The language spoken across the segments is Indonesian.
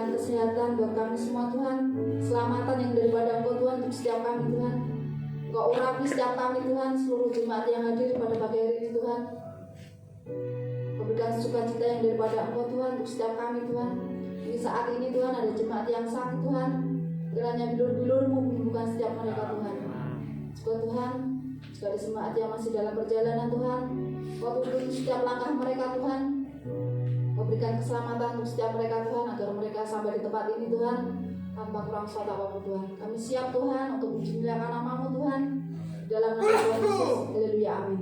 berikan kesehatan buat kami semua Tuhan, keselamatan yang daripada Engkau Tuhan untuk setiap kami Tuhan. Engkau urapi setiap kami Tuhan, seluruh jemaat yang hadir pada pagi hari ini Tuhan. Engkau berikan sukacita yang daripada Engkau Tuhan untuk setiap kami Tuhan. Di saat ini Tuhan ada jemaat yang sakit Tuhan, kiranya bilur-bilur-Mu menyembuhkan setiap mereka Tuhan. Juga Tuhan, juga ada jemaat yang masih dalam perjalanan Tuhan, Engkau tuntun setiap langkah mereka Tuhan. Engkau berikan keselamatan untuk setiap mereka Tuhan, agar mereka sampai di tempat ini Tuhan tanpa kurang suatu apapun Tuhan. Kami siap Tuhan untuk memuliakan nama-Mu Tuhan, dalam nama Tuhan Yesus. Haleluya, amin.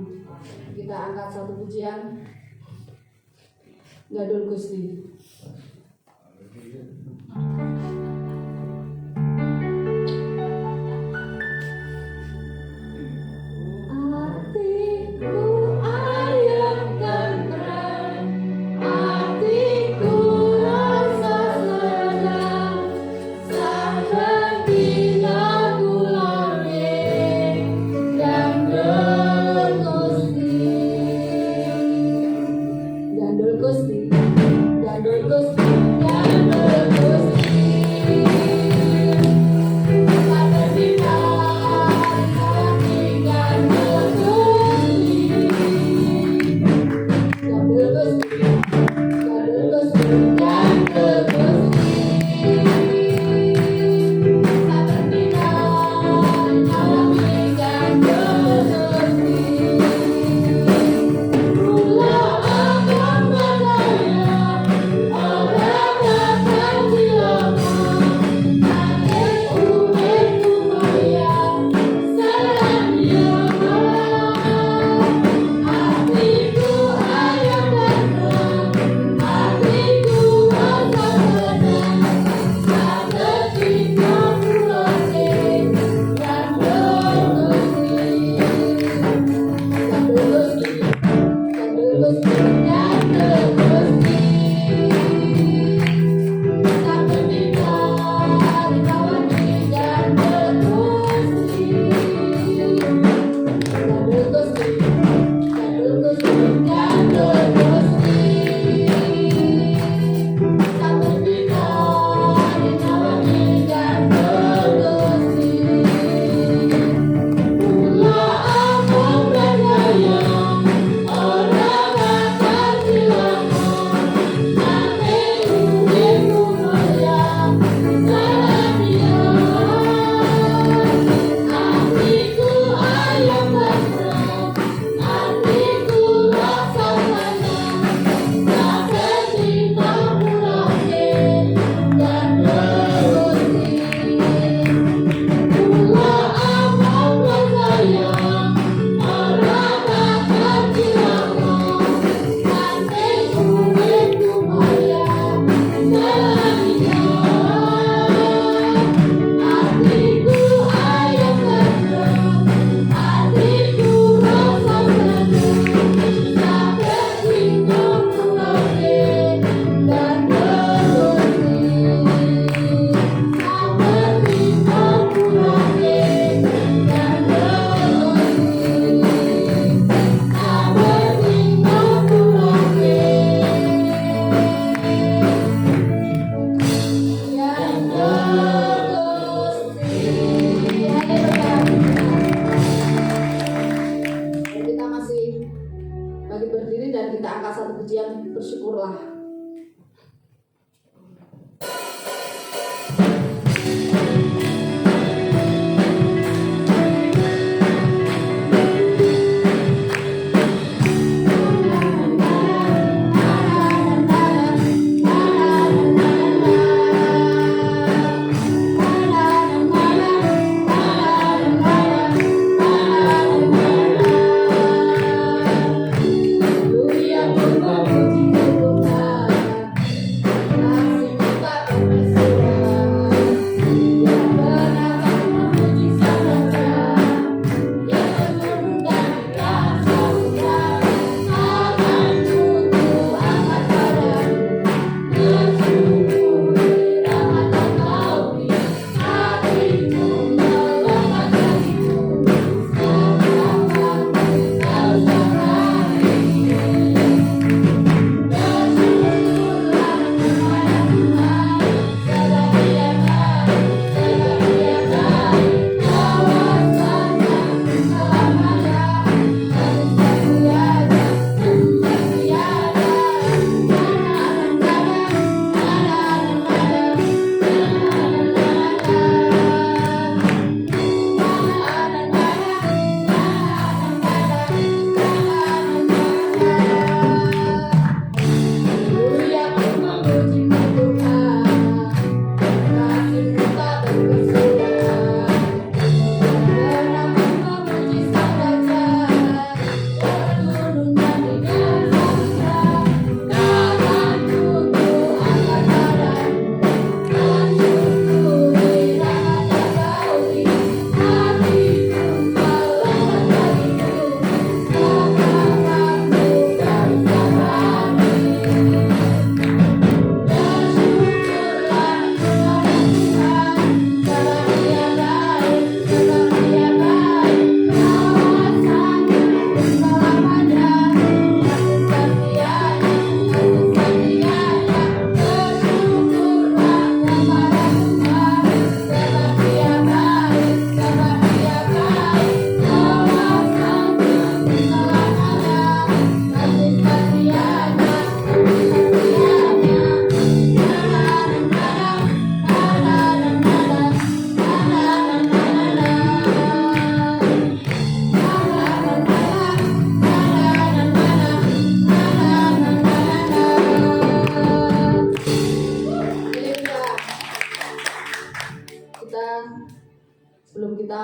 Kita angkat satu pujian, Gadul Gusti.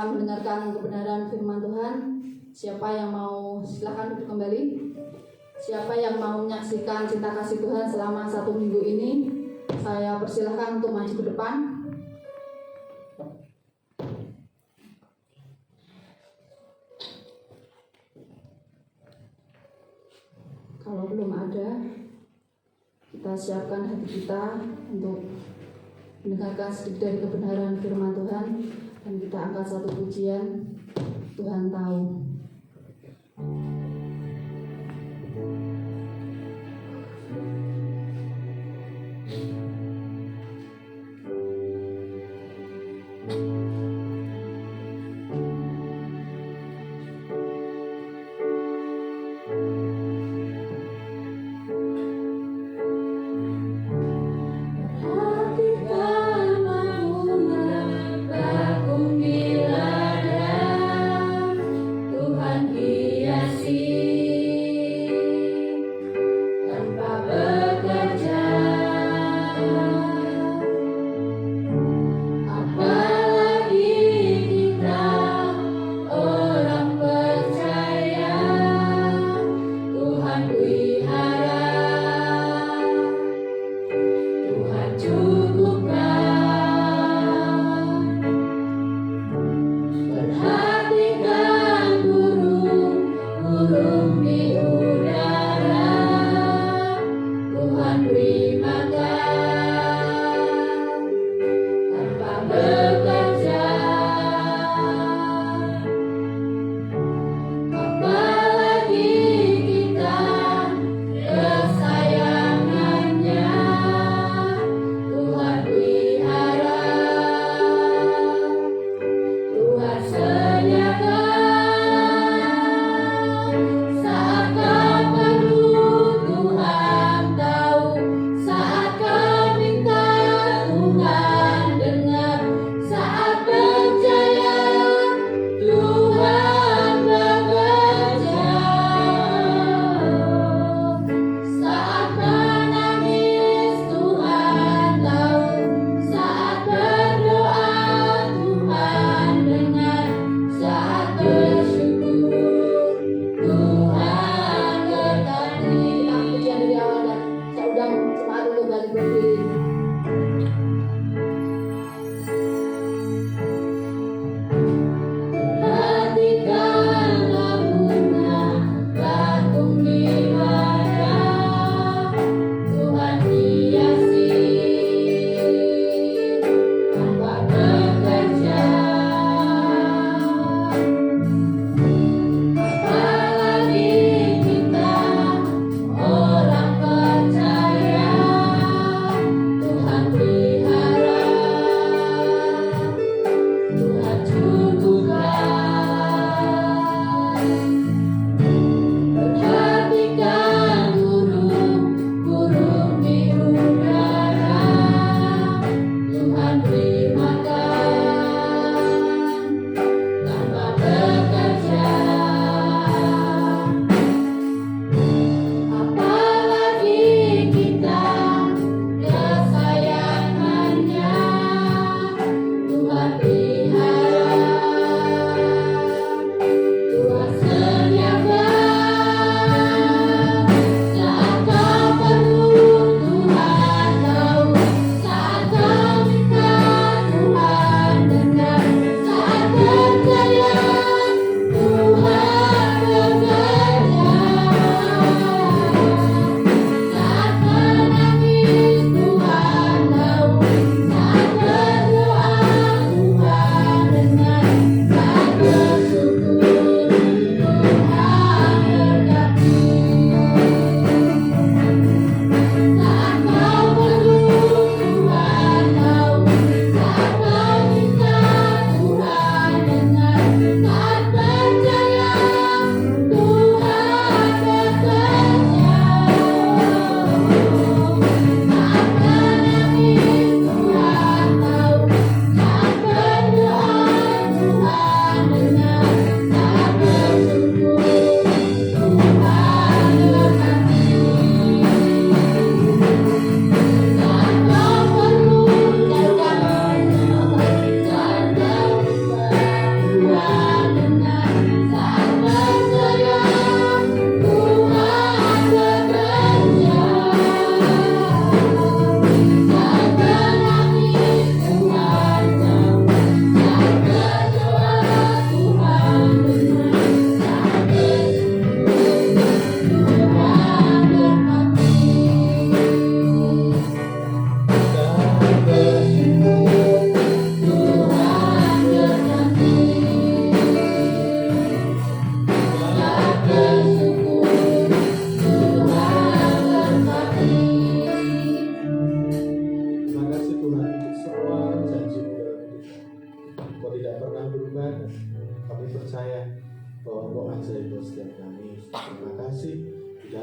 akan mendengarkan kebenaran firman Tuhan. Siapa yang mau, silakan duduk kembali. Siapa yang mau menyaksikan cinta kasih Tuhan selama 1 minggu ini, saya persilahkan untuk maju ke depan. Kalau belum ada, kita siapkan hati kita untuk mendengarkan sedikit dari kebenaran firman Tuhan, dan kita angkat satu pujian, Tuhan tahu. Tuhan hiasi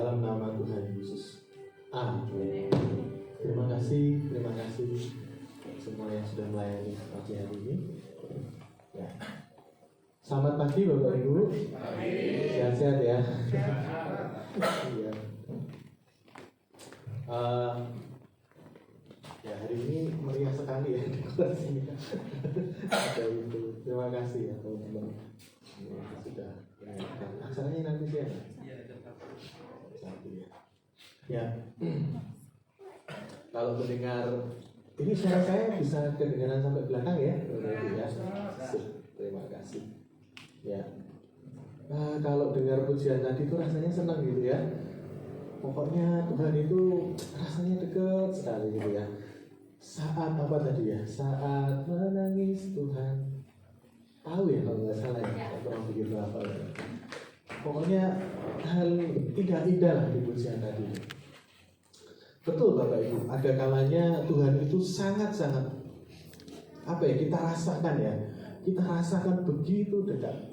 dalam nama Tuhan Yesus. Amin. Terima kasih semua yang sudah melayani pagi hari ini. Ya. Selamat pagi Bapak Ibu. Sehat-sehat ya. Iya. Ya, hari ini meriah sekali ya di kelas ini. Terima kasih ya teman-teman. Sudah acaranya nanti siapa? Ya. Kalau mendengar ini suara saya bisa kedengaran sampai belakang ya. Ya. Terima kasih. Ya. Kalau dengar pujian tadi itu rasanya senang gitu ya. Pokoknya Tuhan itu rasanya dekat sekali gitu ya. Saat apa tadi ya? Saat menangis Tuhan. Tahu ya kalau nggak salah ya. Saya kurang begitu apa ya. Pokoknya hal indah-indah lah di pujian tadi. Betul Bapak Ibu. Ada kalanya Tuhan itu sangat-sangat apa ya, kita rasakan ya. Kita rasakan begitu dekat.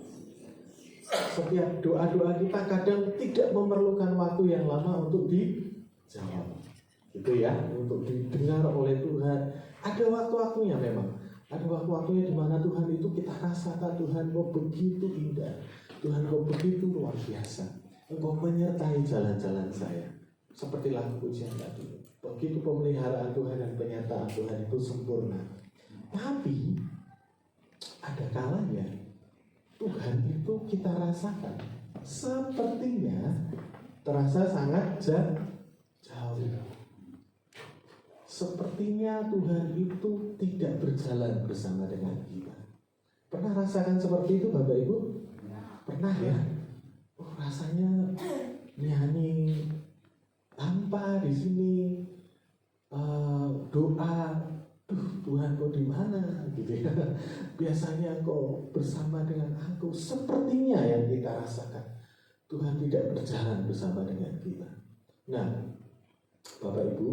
Setiap doa-doa kita kadang tidak memerlukan waktu yang lama untuk dijawab. Gitu ya, untuk didengar oleh Tuhan. Ada waktu-waktunya memang. Ada waktu-waktunya di mana Tuhan itu kita rasakan Tuhan kok begitu indah. Tuhan kok begitu luar biasa. Engkau menyertai jalan-jalan saya. Seperti lagu pujian tadi. Begitu pemeliharaan Tuhan dan penyertaan Tuhan itu sempurna. Tapi ada kalanya Tuhan itu kita rasakan sepertinya terasa sangat jauh. Sepertinya Tuhan itu tidak berjalan bersama dengan kita. Pernah rasakan seperti itu Bapak Ibu? Pernah ya? Rasanya nyanyi tanpa di sini doa, Tuhan kau di mana? Gitu ya. Biasanya kau bersama dengan aku. Sepertinya yang kita rasakan Tuhan tidak berjalan bersama dengan kita. Nah, Bapak Ibu,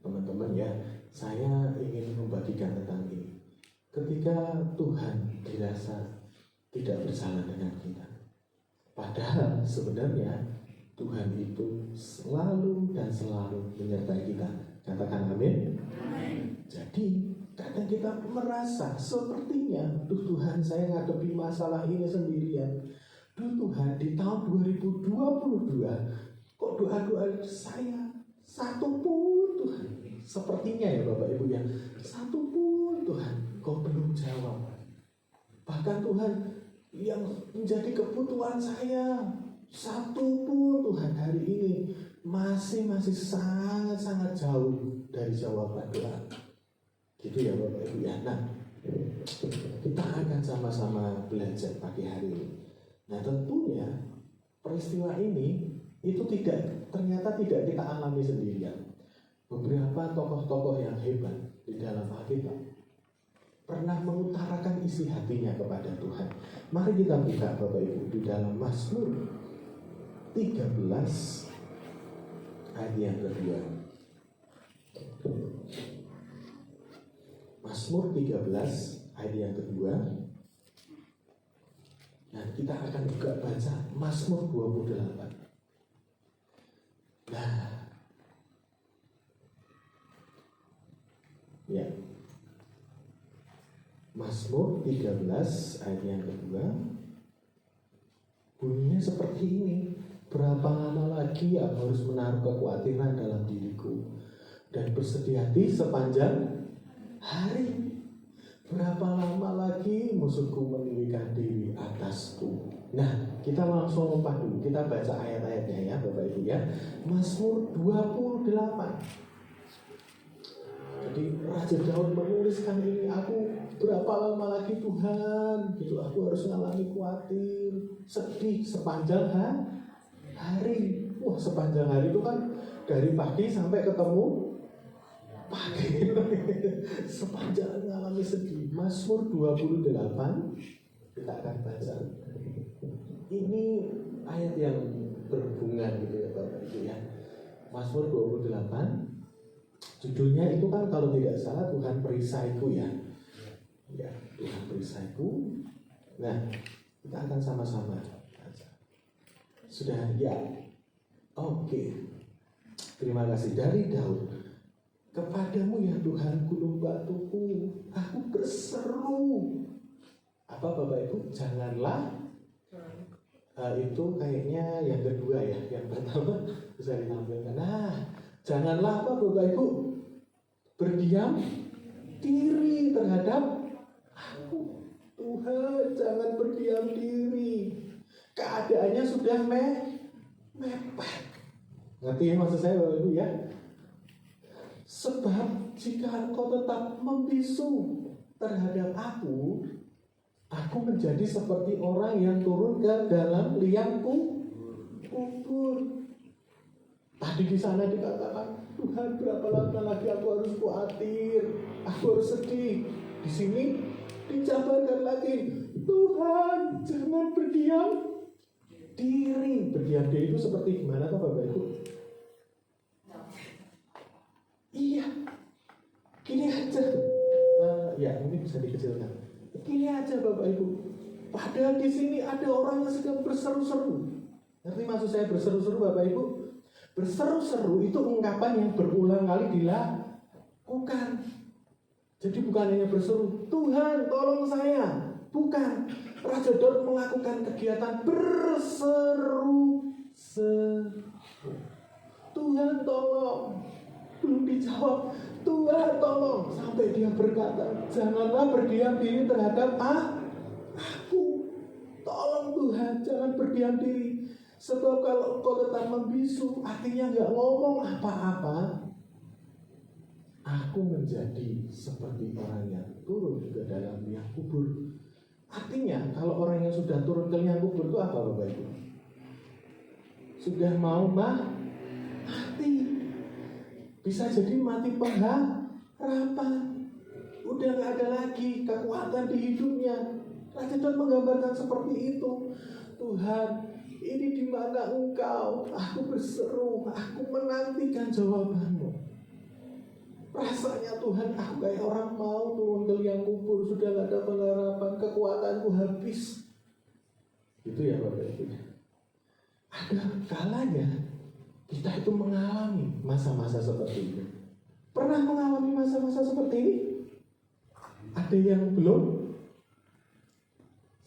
teman-teman ya, saya ingin membagikan tentang ini. Ketika Tuhan dirasa tidak berjalan dengan kita, padahal sebenarnya Tuhan itu selalu dan selalu menyertai kita. Katakan amin. Jadi kadang kita merasa sepertinya Tuhan saya ngadepi masalah ini sendirian. Tuhan di tahun 2022 kok doa-doa saya satu pun Tuhan, sepertinya ya Bapak Ibu ya, satu pun Tuhan kau belum jawab. Bahkan Tuhan yang menjadi kebutuhan saya satu pun Tuhan hari ini masih sangat jauh dari jawaban doa. Gitu ya Bapak Ibu ya. Nah, kita akan sama-sama belajar pagi hari ini. Nah, tentunya peristiwa ini itu ternyata tidak kita alami sendirian. Beberapa tokoh-tokoh yang hebat di dalam Alkitab pernah mengutarakan isi hatinya kepada Tuhan. Mari kita buka Bapak Ibu di dalam Mazmur 13 ayat yang kedua. Mazmur 13 ayat yang kedua. Nah, kita akan juga baca Mazmur 28. Nah, ya. Mazmur 13 ayat yang kedua bunyinya seperti ini. Berapa lama lagi aku harus menaruh kekhawatiran dalam diriku dan bersedih hati sepanjang hari? Berapa lama lagi musuhku meninggikan diri atasku? Nah, kita langsung lompat dulu. Kita baca ayat-ayatnya ya Bapak Ibu ya. Mazmur 28. Jadi Raja Daud menuliskan ini, aku berapa lama lagi Tuhan? Gitu, aku harus mengalami khawatir, sedih sepanjang hari. Wah, sepanjang hari itu kan dari pagi sampai ketemu pagi. Sepanjang mengalami sedih. Mazmur 28 kita akan baca. Ini ayat yang berhubungan gitu ya Bapak Ibu ya. Mazmur 28 judulnya itu kan kalau tidak salah Tuhan perisaiku ya. Ya, Tuhan perisaiku. Nah, kita akan sama-sama baca. Sudah ya. Oke, terima kasih dari Daud. Kepadamu ya Tuhan gunung batuku, aku berseru. Apa Bapak Ibu? Janganlah. Itu kayaknya yang kedua ya. Yang pertama bisa ditampilkan. Nah, janganlah apa Bapak Ibu? Berdiam diri terhadap aku. Tuhan, jangan berdiam diri. Keadaannya sudah mepet. Ngerti maksud saya Bapak Ibu ya? Sebab jika engkau tetap membisu terhadap aku menjadi seperti orang yang turun ke dalam liang kubur. Tadi di sana dikatakan, Tuhan berapa lama lagi aku harus khawatir, aku harus sedih. Di sini dijabarkan lagi, Tuhan jangan berdiam diri. Berdiam diri itu seperti gimana tuh Bapak Ibu? Iya, gini aja. Ya ini bisa dikecilkan. Gini aja Bapak Ibu. Padahal di sini ada orang yang sedang berseru-seru. Ngerti maksud saya berseru-seru Bapak Ibu? Berseru-seru itu ungkapan yang berulang kali dilakukan. Jadi bukan hanya berseru, Tuhan tolong saya. Bukan. Raja Daud melakukan kegiatan berseru-seru. Tuhan tolong. Belum dijawab, Tuhan tolong. Sampai dia berkata, janganlah berdiam diri terhadap aku. Tolong Tuhan, jangan berdiam diri. Sebab kalau engkau tetap membisu, artinya gak ngomong apa-apa, aku menjadi seperti orang yang turun ke dalam liang kubur. Artinya kalau orang yang sudah turun ke liang kubur itu apa Bapak Ibu? Sudah mau mati. Bisa jadi mati pengharapan. Udah gak ada lagi kekuatan di hidupnya. Raja Daud menggambarkan seperti itu. Tuhan, ini di mana engkau? Aku berseru, aku menantikan jawabanmu. Rasanya Tuhan, aku kayak orang mau turun ke liang kubur, sudah gak ada pengharapan, kekuatanku habis. Itu ya Bapak Ibu. Ada kalanya kita itu mengalami masa-masa seperti ini. Pernah mengalami masa-masa seperti ini? Ada yang belum?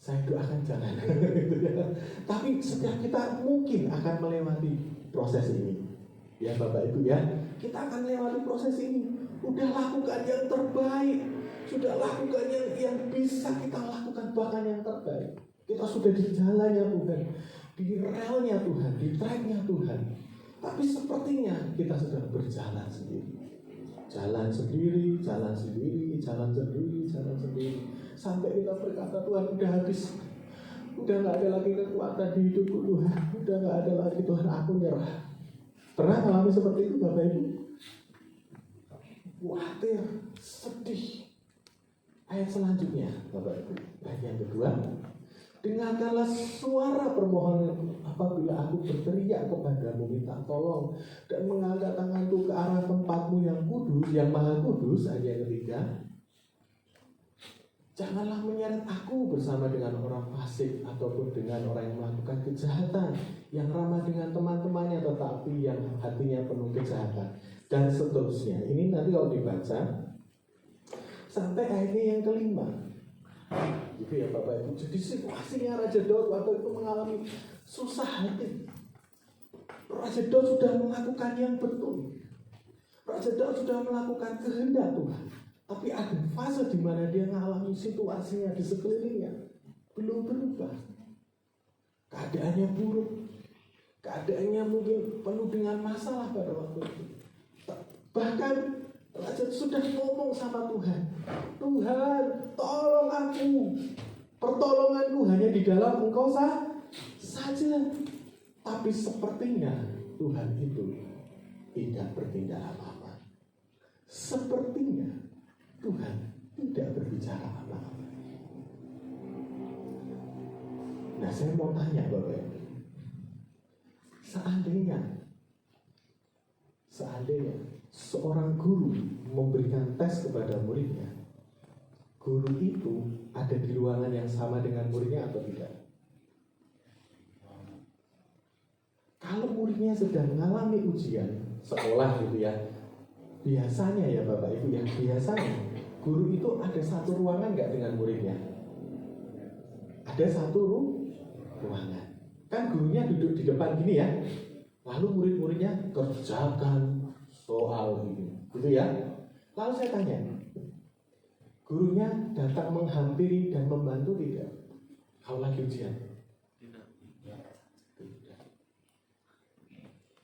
Saya doakan jangan. Tapi setiap kita mungkin akan melewati proses ini. Ya Bapak Ibu ya, kita akan melewati proses ini. Udah lakukan yang terbaik, sudah lakukan yang bisa kita lakukan, bahkan yang terbaik. Kita sudah di jalannya Tuhan, di relnya Tuhan, di tracknya Tuhan. Tapi sepertinya kita sedang berjalan sendiri. Jalan sendiri, jalan sendiri, jalan sendiri, jalan sendiri. Sampai kita berkata, Tuhan udah habis. Udah gak ada lagi kekuatan di hidupku Tuhan. Udah gak ada lagi Tuhan, aku nyerah. Pernah alami seperti itu Bapak Ibu? Khawatir, sedih. Ayat selanjutnya Bapak Ibu, ayat yang kedua. Dengarkanlah suara permohonan apabila aku berteriak kepadamu minta tolong dan mengangkat tanganku ke arah tempatmu yang kudus, yang maha kudus. Ayat yang ketiga. Janganlah menyeret aku bersama dengan orang fasik ataupun dengan orang yang melakukan kejahatan, yang ramah dengan teman-temannya tetapi yang hatinya penuh kejahatan, dan seterusnya. Ini nanti kalau dibaca sampai akhirnya yang kelima. Gitu ya Bapak Ibu. Jadi situasinya Raja Daud waktu itu mengalami susah hati. Raja Daud sudah melakukan yang betul. Raja Daud sudah melakukan kehendak Tuhan. Tapi ada fase di mana dia mengalami situasinya di sekelilingnya belum berubah. Keadaannya buruk. Keadaannya mungkin penuh dengan masalah pada waktu itu. Bahkan Raja sudah ngomong sama Tuhan, Tuhan tolong aku. Pertolonganku hanya di dalam Engkau saja. Tapi sepertinya Tuhan itu tidak bertindak apa-apa. Sepertinya Tuhan tidak berbicara apa-apa. Nah saya mau tanya Bapak Ibu, seandainya seorang guru memberikan tes kepada muridnya, guru itu ada di ruangan yang sama dengan muridnya atau tidak? kalau muridnya sedang mengalami ujian sekolah gitu ya, biasanya ya Bapak Ibu ya, biasanya guru itu ada satu ruangan nggak dengan muridnya? Ada satu ruangan. Kan gurunya duduk di depan gini ya, lalu murid-muridnya kerjakan soal gitu ya. Lalu saya tanya, gurunya datang menghampiri dan membantu tidak? Kalau lagi ujian? Tidak.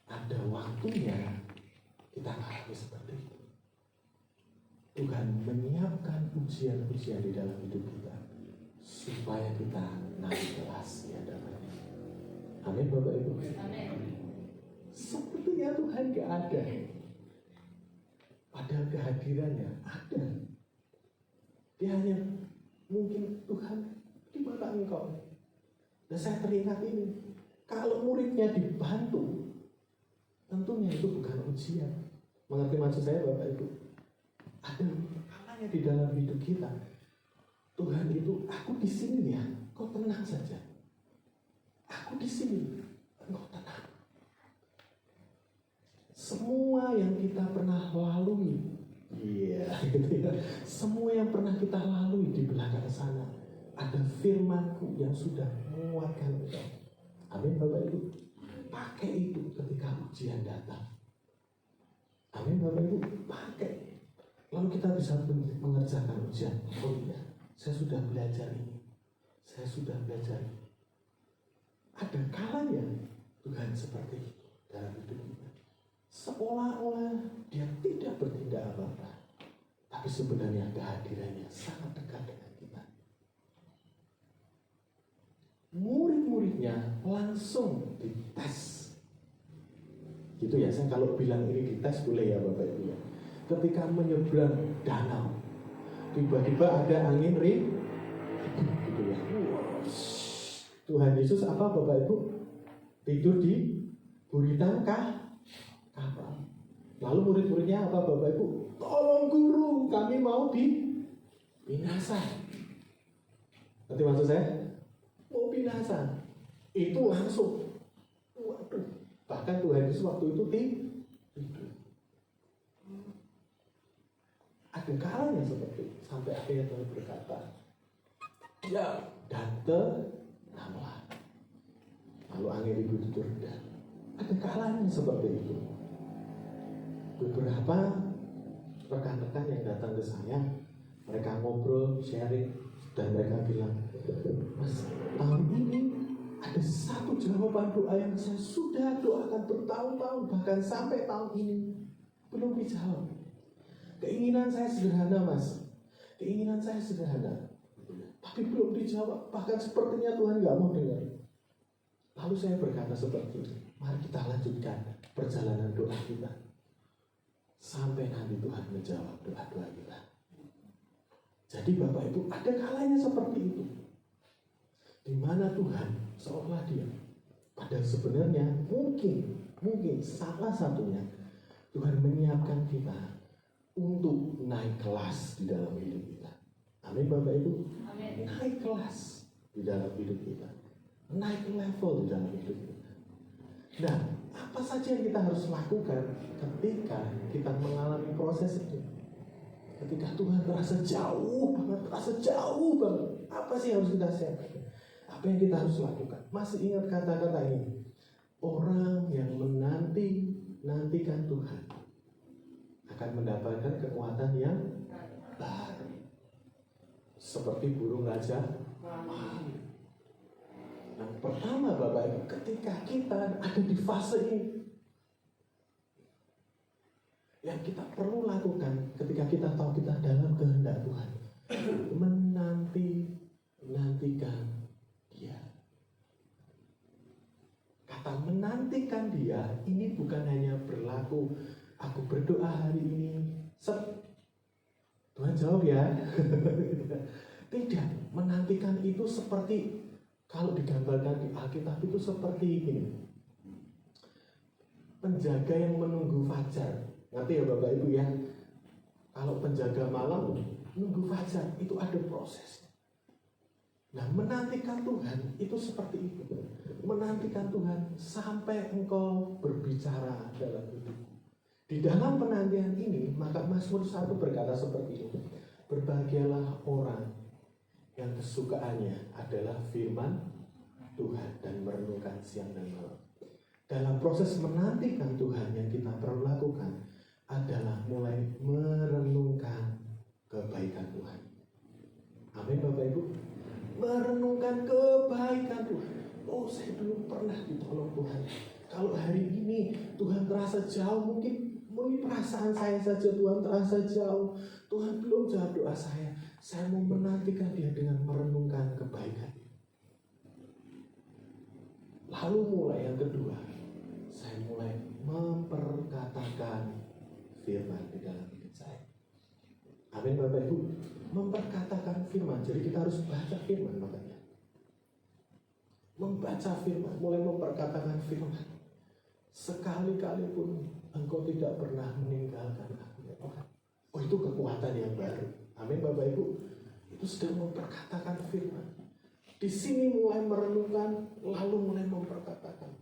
Ada waktunya kita alami seperti itu. Tuhan menyiapkan ujian-ujian di dalam hidup kita supaya kita naik kelas di hadapannya. Amin Bapak Ibu. Amin. Sepertinya Tuhan gak ada, padahal kehadirannya ada. Dia hanya mungkin Tuhan di mana engkau. Dan saya teringat ini, kalau muridnya dibantu, tentunya itu bukan ujian. Mengerti maksud saya Bapak Ibu? Ada kalanya di dalam hidup kita, Tuhan itu, aku di sini ya, kau tenang saja. Aku di sini, kau tenang. Semua yang kita pernah lalui, gitu ya. Semua yang pernah kita lalui di belakang sana, ada firman-Ku yang sudah menguatkan engkau. Amin Bapak Ibu. Pakai itu ketika ujian datang. Amin Bapak Ibu. Pakai. Lalu kita bisa mengerjakan ujian. Oh iya, saya sudah belajar ini. Saya sudah belajar ini. Ada kalanya Tuhan seperti itu dalam hidup kita. Seolah-olah dia tidak bertindak apa-apa, tapi sebenarnya kehadirannya sangat dekat dengan kita. Murid-muridnya langsung dites. Gitu ya, saya kalau bilang ini dites boleh ya Bapak Ibu ya. Ketika menyeberang danau, tiba-tiba ada angin ribut gitu ya. Tuhan Yesus apa Bapak Ibu? Tidur di buritan kapal. Lalu murid-muridnya apa Bapak Ibu? Tolong guru, kami mau binasa. Nanti maksud saya? Mau binasa. Itu langsung. Waduh. Bahkan Tuhan Yesus waktu itu tidur. Ada kalanya seperti itu. Sampai akhirnya Tuhan berkata, ya, datanglah. Lalu angin itu reda. Ada kalanya seperti itu. Beberapa rekan-rekan yang datang ke saya, mereka ngobrol, sharing, dan mereka bilang, Mas, tahun ini ada satu jawaban doa yang saya sudah doakan bertahun-tahun, bahkan sampai tahun ini belum dijawab. Keinginan saya sederhana, Mas. Keinginan saya sederhana, tapi belum dijawab. Bahkan sepertinya Tuhan gak mau dengar. Lalu saya berkata seperti ini, mari kita lanjutkan perjalanan doa kita sampai nanti Tuhan menjawab doa-doa kita. Jadi Bapak Ibu, ada kalanya seperti itu, di mana Tuhan seolah dia, padahal sebenarnya mungkin salah satunya Tuhan menyiapkan kita untuk naik kelas di dalam hidup kita. Amin Bapak Ibu. Amin. Naik kelas di dalam hidup kita, naik level di dalam hidup kita. Nah, apa saja yang kita harus lakukan ketika kita mengalami proses itu? Ketika Tuhan terasa jauh banget, apa sih yang harus kita siapkan? Apa yang kita harus lakukan? Masih ingat kata-kata ini? Orang yang menantikan Tuhan akan mendapatkan kekuatan yang baru, seperti burung raja. Yang pertama Bapak Ibu, ketika kita ada di fase ini, yang kita perlu lakukan ketika kita tahu kita dalam kehendak Tuhan, menantikan Dia. Kata menantikan Dia ini bukan hanya berlaku aku berdoa hari ini, Tuhan jawab ya. Tidak, menantikan itu seperti kalau digambarkan di Alkitab itu seperti ini. Penjaga yang menunggu fajar. Ngerti ya Bapak Ibu ya? Kalau penjaga malam menunggu fajar itu ada proses. Nah, menantikan Tuhan itu seperti itu. Menantikan Tuhan sampai engkau berbicara dalam hidup. Di dalam penantian ini, maka Mazmur 1 berkata seperti ini. Berbahagialah orang yang kesukaannya adalah firman Tuhan dan merenungkan siang dan malam. Dalam proses menantikan Tuhan yang kita perlu lakukan adalah mulai merenungkan kebaikan Tuhan. Amin Bapak Ibu. Merenungkan kebaikan Tuhan. Oh, saya belum pernah ditolong Tuhan. Kalau hari ini Tuhan terasa jauh, mungkin perasaan saya saja Tuhan terasa jauh. Tuhan belum jawab doa saya. Saya mau menantikan Dia dengan merenungkan kebaikan. Lalu mulai yang kedua, saya mulai memperkatakan firman di dalam hidup saya. Amin Bapak Ibu. Memperkatakan firman. Jadi kita harus baca firman makanya. Membaca firman, mulai memperkatakan firman. Sekali-kali pun engkau tidak pernah meninggalkan aku ya Tuhan. Oh, itu kekuatan yang baru. Amin Bapak Ibu. Itu sedang memperkatakan firman. Di sini mulai merenungkan, lalu mulai memperkatakan.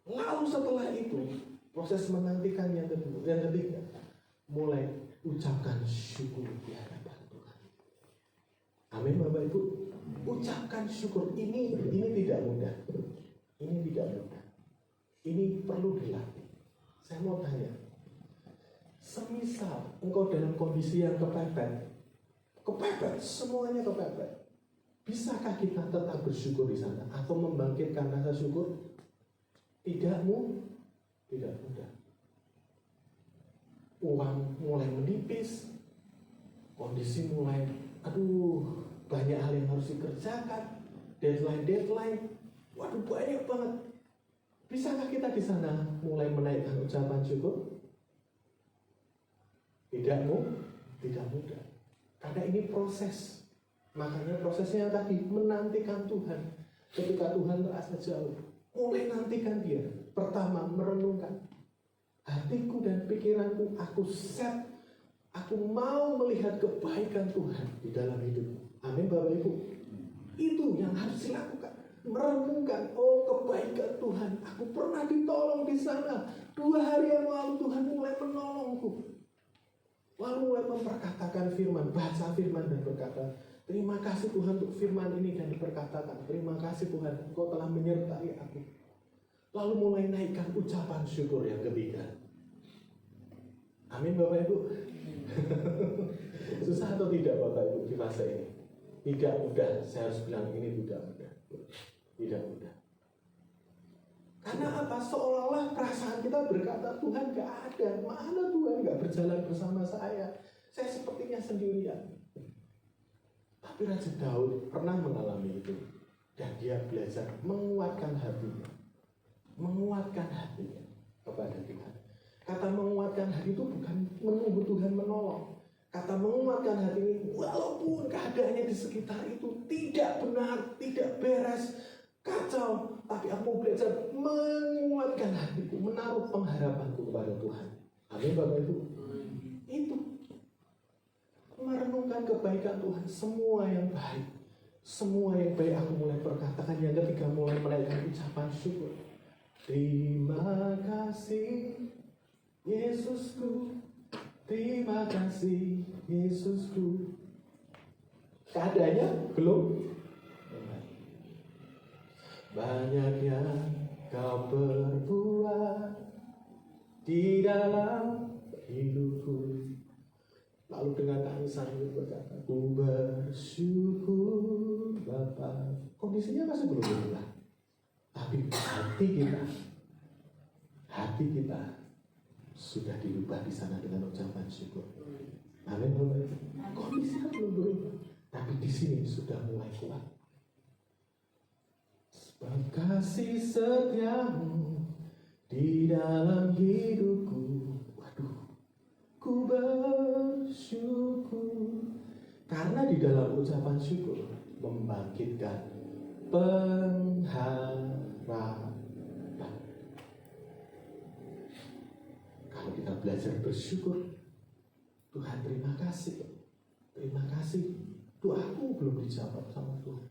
Lalu setelah itu, proses menantikan yang ketiga, mulai ucapkan syukur di hadapan Tuhan. Amin Bapak Ibu. Ucapkan syukur. Ini tidak mudah. Ini tidak mudah. Ini perlu dilatih. Saya mau tanya, semisal engkau dalam kondisi yang kepepet, semuanya kepepet, bisakah kita tetap bersyukur di sana atau membangkitkan rasa syukur? Tidak mudah. Uang mulai menipis, kondisi mulai, banyak hal yang harus dikerjakan, deadline, waduh banyak banget. Bisakah kita di sana mulai menaikkan ucapan syukur? Tidak mudah. Karena ini proses. Makanya prosesnya tadi menantikan Tuhan. Ketika Tuhan terasa jauh, mulai nantikan Dia. Pertama, merenungkan. Hatiku dan pikiranku aku set. Aku mau melihat kebaikan Tuhan di dalam hidupku. Amin Bapak Ibu. Itu yang harus dilakukan. Merenungkan, oh kebaikan Tuhan. Aku pernah ditolong di sana. 2 hari yang lalu Tuhan mulai menolongku. Lalu mulai memperkatakan firman, baca firman dan berkata, terima kasih Tuhan untuk firman ini dan diperkatakan. Terima kasih Tuhan, Engkau telah menyertai aku. Lalu mulai naikkan ucapan syukur yang ketiga. Amin Bapak Ibu. Susah atau tidak Bapak Ibu di fase ini? Tidak mudah, saya harus bilang ini tidak mudah. Tidak mudah. Karena apa? Seolah-olah perasaan kita berkata, Tuhan gak ada. Mana Tuhan gak berjalan bersama saya? Saya sepertinya sendirian. Tapi Raja Daud pernah mengalami itu. Dan dia belajar menguatkan hatinya. Menguatkan hatinya kepada Tuhan. Kata menguatkan hati itu bukan menunggu Tuhan menolong. Kata menguatkan hati ini, walaupun keadaannya di sekitar itu tidak benar, tidak beres, kacau, tapi aku mau belajar menguatkan hatiku, menaruh pengharapanku kepada Tuhan. Amin Bapak Ibu. Itu merenungkan kebaikan Tuhan, semua yang baik, aku mulai perkatakan. Yang ketiga, mulai menaikkan ucapan syukur. Terima kasih Yesusku, terima kasih Yesusku. Keadaannya belum banyak yang kau perbuat di dalam hidupku. Lalu dengan tangisan berkata, ku bersyukur Bapa. Kondisinya masih belum berubah, tapi hati kita sudah dirubah di sana dengan ucapan syukur. Amin. Kondisinya belum berubah, tapi di sini sudah mulai kuat. Sebab kasih setiamu di dalam hidupku, ku bersyukur. Karena di dalam ucapan syukur membangkitkan pengharapan. Kalau kita belajar bersyukur, Tuhan terima kasih. Terima kasih doaku belum dijawab sama Tuhan.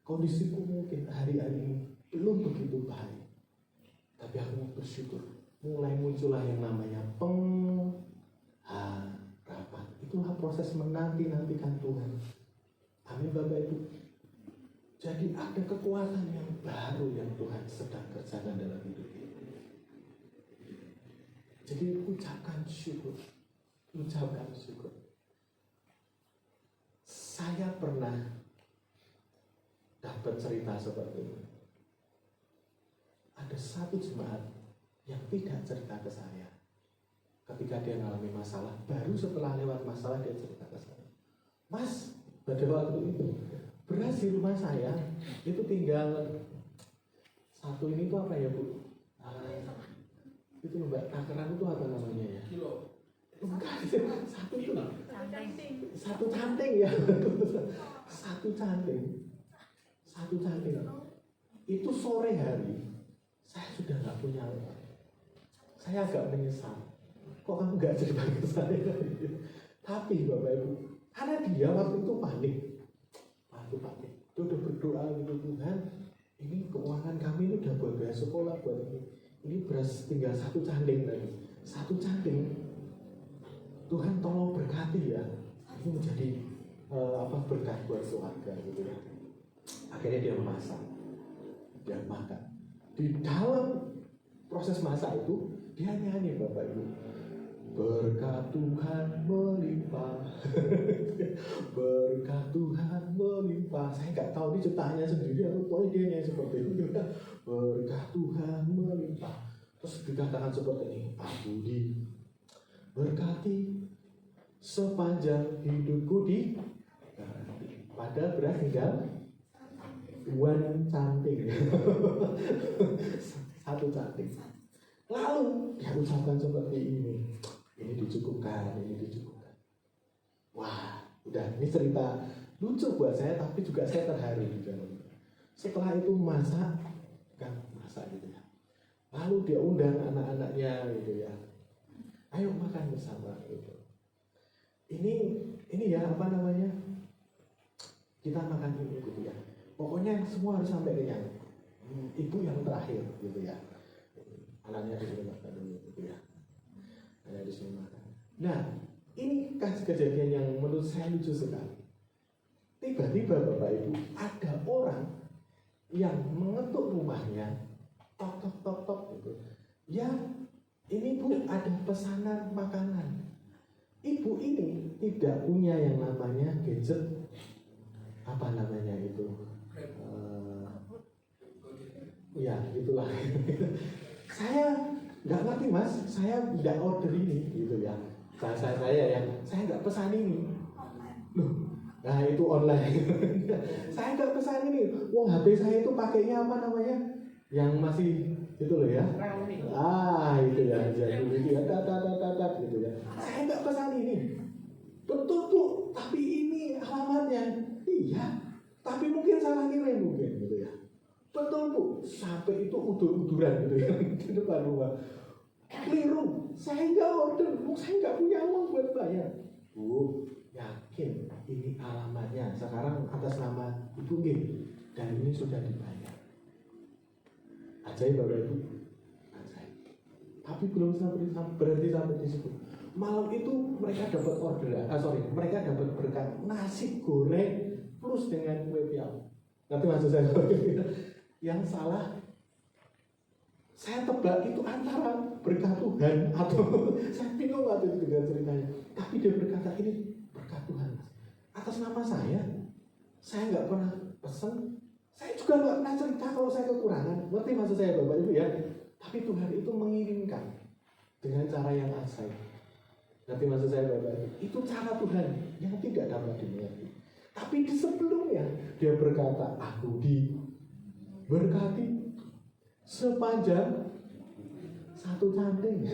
Kondisiku mungkin hari-hari ini belum begitu baik. Tapi aku bersyukur, mulai muncullah yang namanya pengharapan. Itulah proses menanti-nantikan Tuhan. Amin Bapak Ibu. Jadi ada kekuatan yang baru yang Tuhan sedang kerjakan dalam hidup kita. Jadi ucapkan syukur. Ucapkan syukur. Saya pernah dapat cerita seperti ini. Ada satu jemaat yang tidak cerita ke saya. Ketika dia mengalami masalah, baru setelah lewat masalah dia cerita ke saya. Mas, pada waktu itu beras di rumah saya itu tinggal satu ini tuh apa ya Bu? Itu Mbak, takaran itu apa namanya ya? Kilo. Enggak, satu itu satu canting ya. Satu canting. Itu sore hari saya sudah nggak punya uang. Saya agak menyesal. Kok kamu nggak cerita ke saya? Tapi Bapak Ibu, karena dia waktu itu panik. Dia udah berdoa gitu, Tuhan, ini keuangan kami ini udah buat biaya sekolah, buat ini beras tinggal satu canting lagi. Satu canting. Tuhan tolong berkati ya. Ini menjadi berkat buat keluarga gitu ya. Akhirnya dia memasak, dia makan. Di dalam proses masak itu dia nyanyi Bapak Ibu. Berkat Tuhan melimpah. Berkat Tuhan melimpah. Saya nggak tahu ini ciptaannya sendiri atau pokoknya dia nyanyi seperti itu. Berkat Tuhan melimpah. Terus dikatakan seperti ini, aku diberkati sepanjang hidupku di pada beras tinggal one canting. Satu canting. Lalu dia ucapkan seperti ini. Ini dicukupkan. Wah, udah ini cerita lucu buat saya, tapi juga saya terharu di dalam. Setelah itu masak gitu ya. Lalu dia undang anak-anaknya gitu ya. Ayo makan bersama gitu. Ini ya apa namanya? Kita makan ini gitu ya. Pokoknya semua harus sampai kenyang. Ibu yang terakhir gitu ya. Anaknya disuruh makan dulu gitu ya. Nah, ini kejadian yang menurut saya lucu sekali. Tiba-tiba Bapak Ibu, ada orang yang mengetuk rumahnya, tok gitu. Ya, ini Bu ada pesanan makanan. Ibu ini tidak punya yang namanya gadget, apa namanya itu? Ya, itulah. Saya nggak ngerti Mas, saya nggak order ini gitu ya. Saya nggak pesan ini. Loh, nah itu online. Saya nggak pesan ini. Wah, HP saya itu pakainya apa namanya? Yang masih itu loh ya. Itu ya, jadi itu ya, gitu ya. Saya nggak pesan ini. Betul Bu, tapi ini alamatnya. Iya, tapi mungkin salah kirim mungkin gitu ya. Betul Bu, sampai itu udur-uduran gitu ya di depan rumah. Keliru, saya nggak order, saya nggak punya uang buat bayar. Bu, yakin ini alamatnya sekarang atas nama Ibu G dan ini sudah dibayar. Ajaib Bapak Ibu, ajaib. Tapi belum berhenti sampai di situ. Malam itu mereka dapat mereka dapat berkat nasi goreng plus dengan kue tiaw. Nanti maksud saya yang salah. Saya tebak itu antara berkat Tuhan atau saya bingung waktu itu dengan ceritanya. Tapi dia berkata ini berkat Tuhan. Atas nama saya nggak pernah pesan. Saya juga nggak pernah cerita kalau saya kekurangan. Ngerti maksud saya Bapak Ibu ya? Tapi Tuhan itu mengirimkan dengan cara yang ajaib. Ngerti maksud saya Bapak Ibu? Itu cara Tuhan yang tidak dapat dimengerti. Tapi di sebelumnya dia berkata, aku diberkati sepanjang satu canting.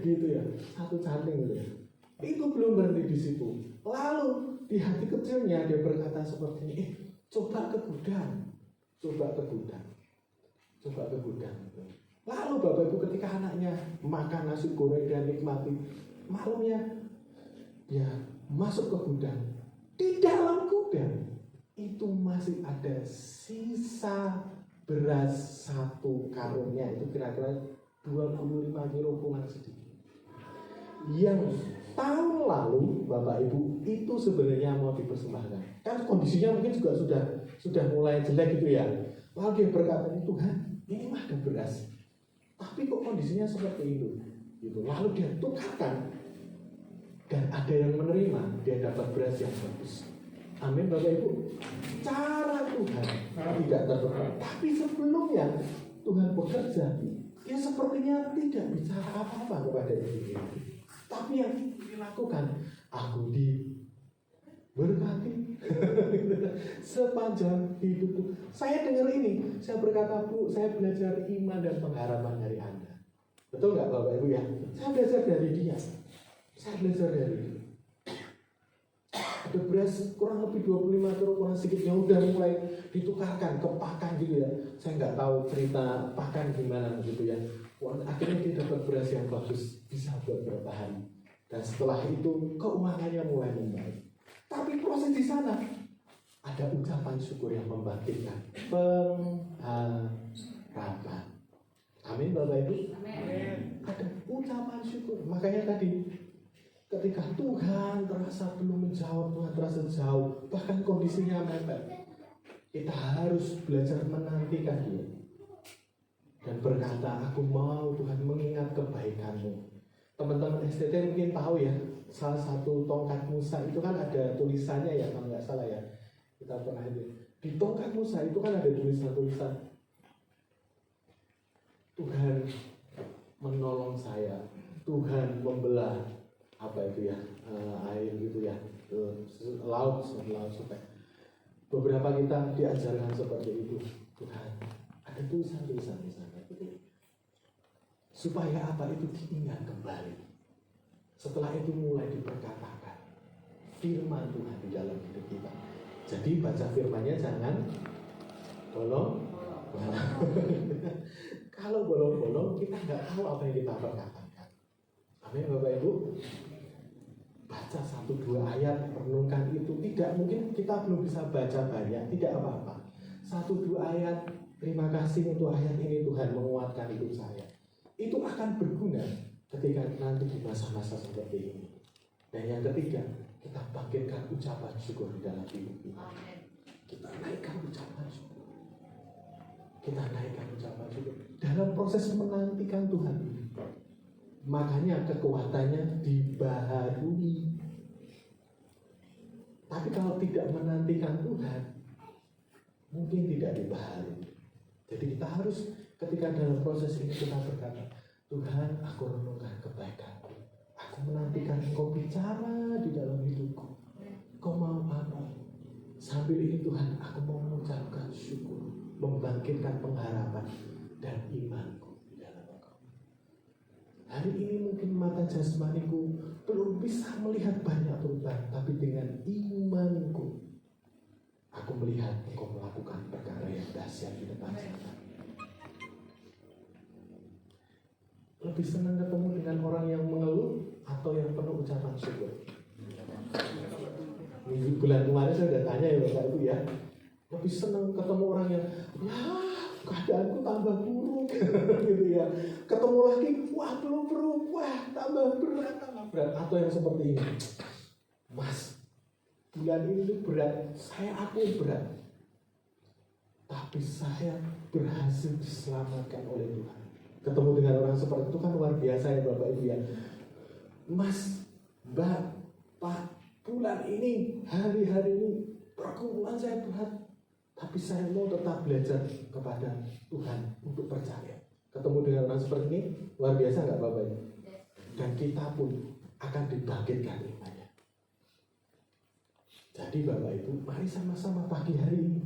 Gitu ya, satu canting gitu ya. Itu belum berhenti di situ. Lalu di hati kecilnya dia berkata seperti ini, coba ke gudang. Lalu Bapak Ibu ketika anaknya makan nasi goreng dan nikmati, malamnya dia masuk ke gudang. Di dalam gudang itu masih ada sisa beras 1 karungnya, itu kira-kira 25 kilo kurang sedikit. Yang tahun lalu Bapak Ibu itu sebenarnya mau dipersembahkan. Kan kondisinya mungkin juga sudah mulai jelek gitu ya. Lalu dia berkata, Tuhan, ini mah ada beras, tapi kok kondisinya seperti itu gitu. Lalu dia tukarkan, dan ada yang menerima, dia dapat beras yang bagus. Amin Bapak Ibu. Cara Tuhan tidak terbatas. Tapi sebelumnya Tuhan bekerja, dia sepertinya tidak bicara apa-apa kepada diri. Tapi yang dilakukan, aku diberkati sepanjang hidupku. Saya dengar ini, saya berkata, Bu, saya belajar iman dan pengharapan dari Anda. Betul nggak Bapak Ibu ya? Saya belajar dari dia. Saya belajar dari dia. Ada beras kurang lebih 25 kilo kurang sedikit yang udah mulai ditukarkan ke pakan gitu ya. Saya nggak tahu cerita pakan gimana gitu ya. Akhirnya dia dapat beras yang bagus, bisa buat berapa hari. Dan setelah itu keuangannya mulai membaik. Tapi proses di sana ada ucapan syukur yang membangkitkan pengharapan. Amin Bapak Ibu. Amin. Ada ucapan syukur. Makanya tadi ketika Tuhan terasa belum menjawab, Tuhan terasa jauh, bahkan kondisinya mepet, kita harus belajar menantikan Dia dan berkata, aku mau Tuhan mengingat kebaikan-Mu. Teman-teman STT mungkin tahu ya, salah satu tongkat Musa itu kan ada tulisannya ya, kalau nggak salah ya, kita pernah itu di tongkat Musa itu kan ada tulisan-tulisan, Tuhan menolong saya, Tuhan membelah apa itu ya, air gitu ya, laut supaya beberapa kita diajarkan seperti itu. Tuhan ada tulisan-tulisan di sana gitu. Supaya apa itu diingat kembali. Setelah itu mulai diperkatakan firman Tuhan di dalam hidup kita. Jadi baca firmannya jangan bolong. Kalau bolong-bolong kita nggak tahu apa yang kita perkatakan. Amin Bapak Ibu. Baca 1-2 ayat, renungkan itu. Tidak mungkin kita belum bisa baca banyak, tidak apa-apa. 1-2 ayat, terima kasih untuk ayat ini Tuhan menguatkan hidup saya. Itu akan berguna ketika nanti di masa-masa seperti ini. Dan yang ketiga, kita bangkitkan ucapan syukur di dalam hidup kita. Kita naikkan ucapan syukur. Kita naikkan ucapan syukur dalam proses menantikan Tuhan. Makanya kekuatannya dibaharui. Tapi kalau tidak menantikan Tuhan, mungkin tidak dibaharui. Jadi kita harus ketika dalam proses ini kita berkata, Tuhan, aku renungkan kebaikan-Mu. Aku menantikan Engkau bicara di dalam hidupku. Engkau mau apa? Sambil ini Tuhan, aku mau mengucapkan syukur, membangkitkan pengharapan dan imanku. Hari ini mungkin mata jasmaniku belum bisa melihat banyak perubahan, tapi dengan imanku, aku melihat Engkau melakukan perkara yang dahsyat di depan sana. Lebih senang ketemu dengan orang yang mengeluh atau yang penuh ucapan syukur? Minggu bulan kemarin saya sudah tanya ya Bapak Ibu ya. Lebih senang ketemu orang yang keadaanku tambah buruk gitu ya. Ketemu lagi, wah belum berubah, tambah berat. Atau yang seperti ini, Mas, bulan ini berat, saya akui berat, tapi saya berhasil diselamatkan oleh Tuhan. Ketemu dengan orang seperti itu kan luar biasa ya Bapak Ibu ya. Mas, Mbak, Pak, bulan ini, hari-hari ini perkumpulan saya berat, tapi saya mau tetap belajar kepada Tuhan untuk percaya. Ketemu dengan orang seperti ini, luar biasa nggak Bapak Ibu? Dan kita pun akan dibangkitkan imannya. Jadi Bapak Ibu, mari sama-sama pagi hari ini.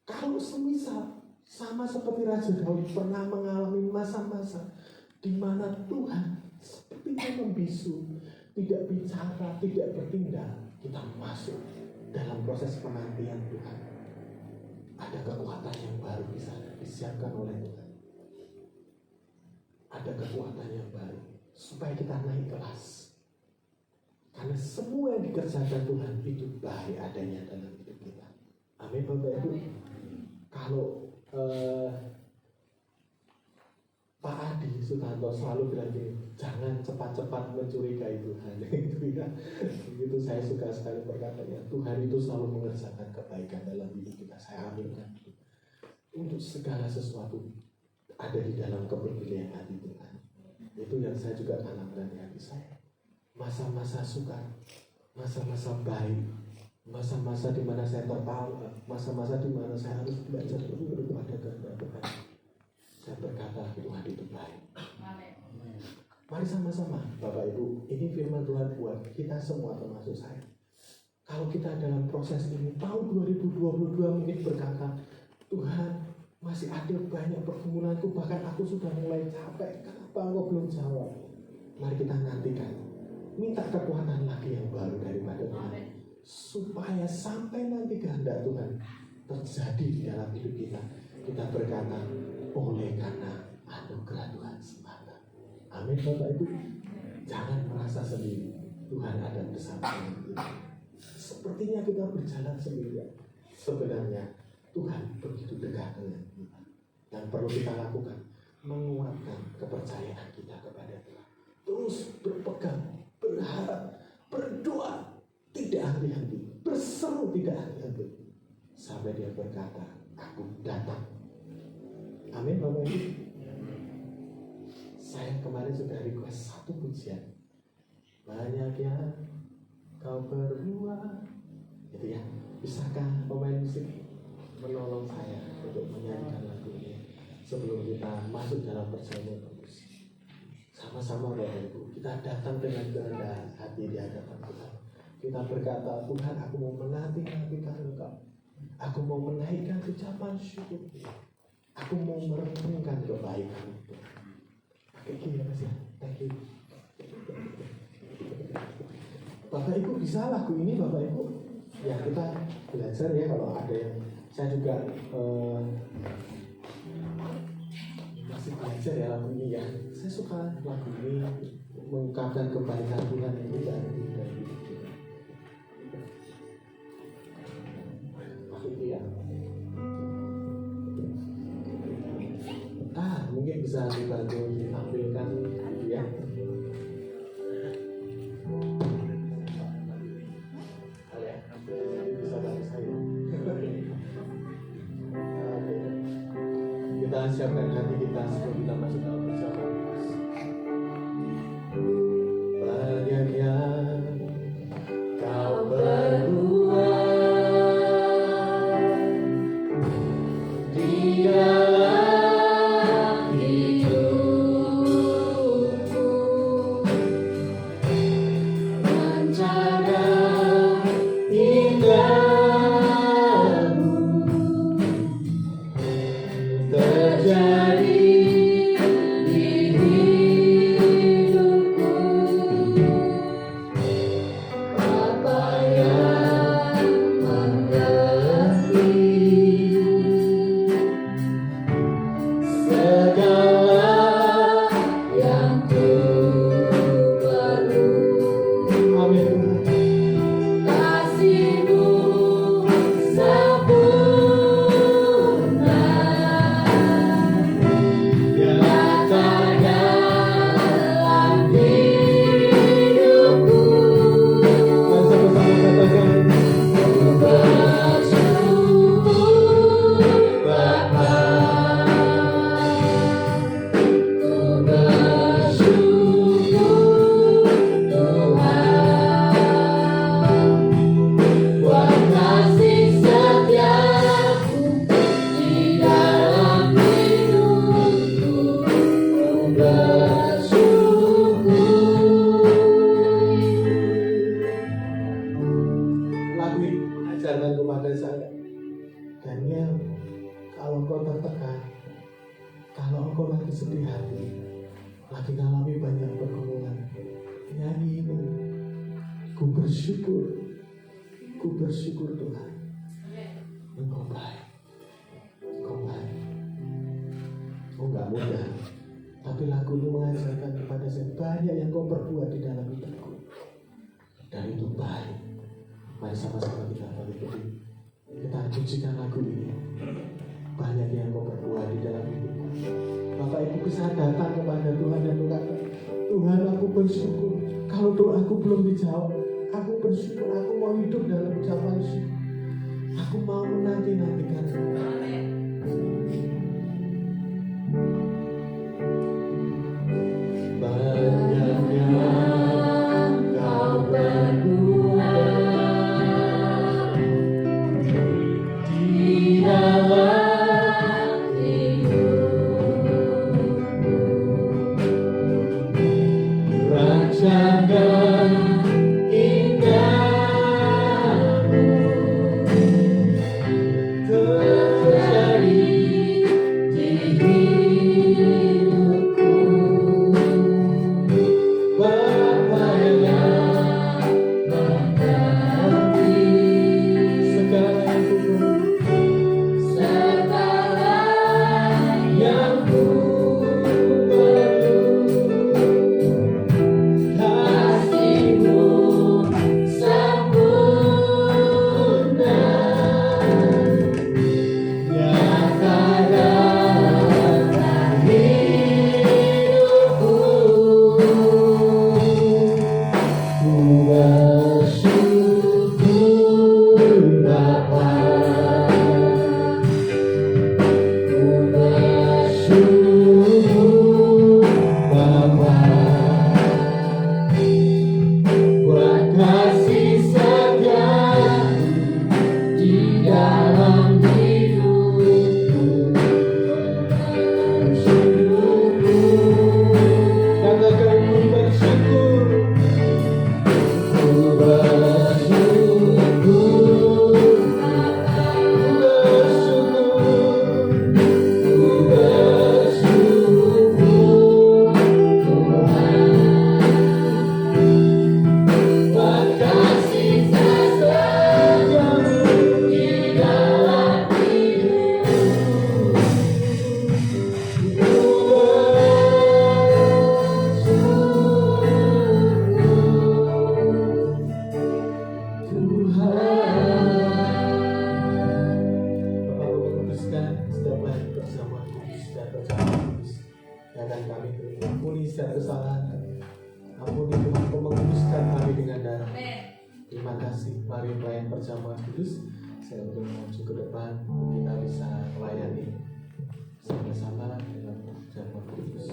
Kalau semisal sama seperti Raja Daud pernah mengalami masa-masa di mana Tuhan sepertinya membisu, tidak bicara, tidak bertindak, kita masuk dalam proses penantian Tuhan. Ada kekuatan yang baru bisa disiapkan oleh Tuhan. Ada kekuatan yang baru supaya kita naik kelas. Karena semua yang dikerjakan Tuhan itu baik adanya dalam hidup kita. Amin Bapak Ibu. Kalau Pak Adi Sutanto selalu bilang gini, jangan cepat-cepat mencurigai Tuhan. Itu saya suka sekali perkataannya. Tuhan itu selalu mengerjakan kebaikan dalam hidup kita. Saya aminkan itu. Untuk segala sesuatu ada di dalam kepedulian hati Tuhan. Itu yang saya juga tanamkan di hati saya. Masa-masa suka, masa-masa baik, masa-masa di mana saya tertawa, masa-masa di mana saya harus belajar lebih kepada kehendak Tuhan. Saya berkata Tuhan itu baik. Mari sama-sama Bapak Ibu, ini firman Tuhan buat kita semua termasuk saya. Kalau kita dalam proses ini tahun 2022 mungkin berkata, Tuhan masih ada banyak pergumulanku, bahkan aku sudah mulai capek, kenapa engkau belum jawab? Mari kita nantikan, minta kekuatan lagi yang baru daripada Tuhan, supaya sampai nanti kehendak Tuhan terjadi di dalam hidup kita. Kita berkata, oleh karena anugerah Tuhan semata. Amin Bapak Ibu. Jangan merasa sendiri, Tuhan ada bersama kita. Sepertinya kita berjalan sendirian, sebenarnya Tuhan begitu dekat dengan kita. Yang perlu kita lakukan, menguatkan kepercayaan kita kepada Tuhan. Terus berpegang, berharap, berdoa, tidak henti-henti, berseru tidak henti-henti, sampai dia berkata, aku datang. Amin Bapak Ibu. Saya kemarin sudah request satu pujian. Banyak yang kau perbuat, gitu ya. Bisakah pemain musik menolong saya untuk menyanyikan lagu ini sebelum kita masuk dalam perjamuan musik? Sama-sama Bapak Ibu, kita datang dengan kerendahan hati di hadapan Tuhan. Kita berkata, Tuhan, aku mau menanti-nantikan Engkau. Aku mau menaikkan ucapan syukur. Aku mau merenungkan kebaikan itu. Thank you ya Mas ya. Thank you. Bapak Ibu bisa lagu ini Bapak Ibu. Ya kita belajar ya kalau ada yang saya juga masih belajar ya lagu ini ya. Saya suka lagu ini mengungkapkan kebaikan Tuhan yang tidak ada di dalam hidup kita. Ya. Mungkin bisa dibantu ditampilkan ya. Bisa bantu saya. Kita siapkan hati kita sebelum kita masuk dalam perjamuan. Banyak yang kau berbuat di dalam hidupku, rencana indahmu terjadi di hidupku. Apa yang mengerti segala yang ku perlu. Amin. Kasih-Mu sempurna nyata dalam hidupku. Ku bersyukur Bapa, ku bersyukur Tuhan buat kasih setiamu di dalam hidupku. Ku bersyukur. Lagu ini mengajarkan kepada saya, Daniel, kalau kau tertekan, kalau kau lagi sedih hati, lagi ngalami banyak pergumulan, nyanyi ini, ku bersyukur Tuhan, Engkau baik, Engkau baik. Oh gak mudah, tapi lagu ini mengajarkan kepada saya banyak yang kau perbuat di dalam hidupku. dan itu baik. Mari sama-sama kita balik. Kita pujikan lagu ini. Banyak yang kau perbuat di dalam hidupku. Bapak Ibu bisa datang kepada Tuhan dan berkata, Tuhan, aku bersyukur. Kalau doaku belum dijawab, aku bersyukur. Aku mau hidup dalam ucapan syukur. Aku mau menanti-nantikan Tuhan. Banyak yang kau perbuat di dalam hidupku, rancangan indahmu terjadi di hidupku. Bapa yang mengasihi segala yang ku perlu, kasih-Mu sempurna nyata dalam hidupku. Ku bersyukur Bapa, ku bersyukur Bapa, buat kasih setia-Mu di dalam hidupku. Bersyukur, katakan ku bersyukur. Ku bersyukur, ku bersyukur, ku bersyukur Tuhan, buat kasih setia-Mu di dalam hidupku. Ku bersyukur Tuhan. Bapak menguduskan setiap hari bersama kudus dan bersama kudus. Dan kami beri ampuni setiap kesalahan kami. Ampuni Tuhan, Kau menguduskan kami dengan darah. Terima kasih. Mari pelayan perjamuan kudus. Saya untuk maju ke depan untuk kita bisa melayani sama-sama dalam perjamuan kudus.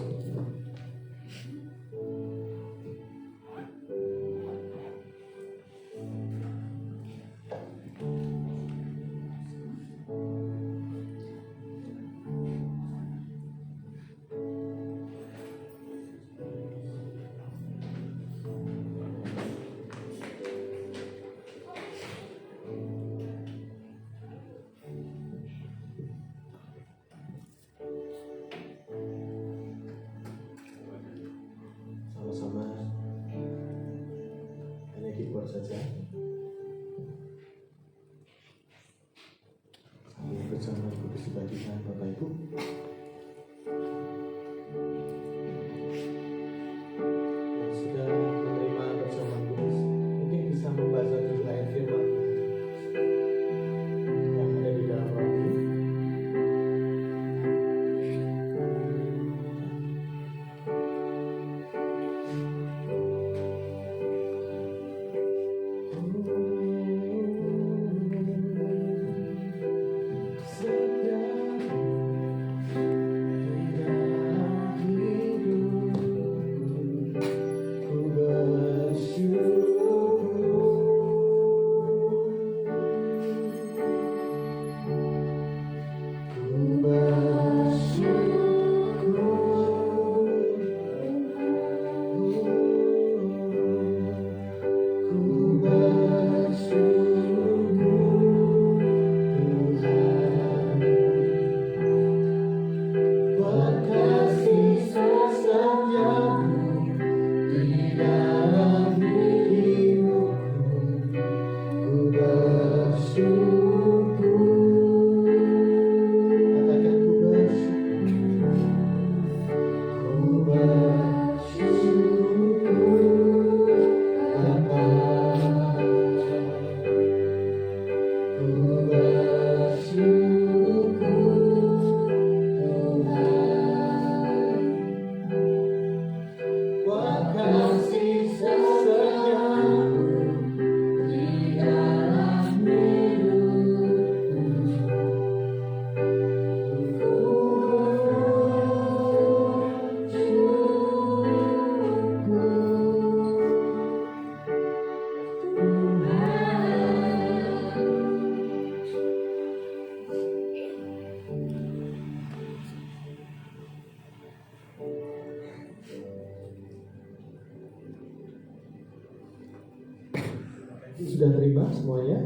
Sudah terima semuanya?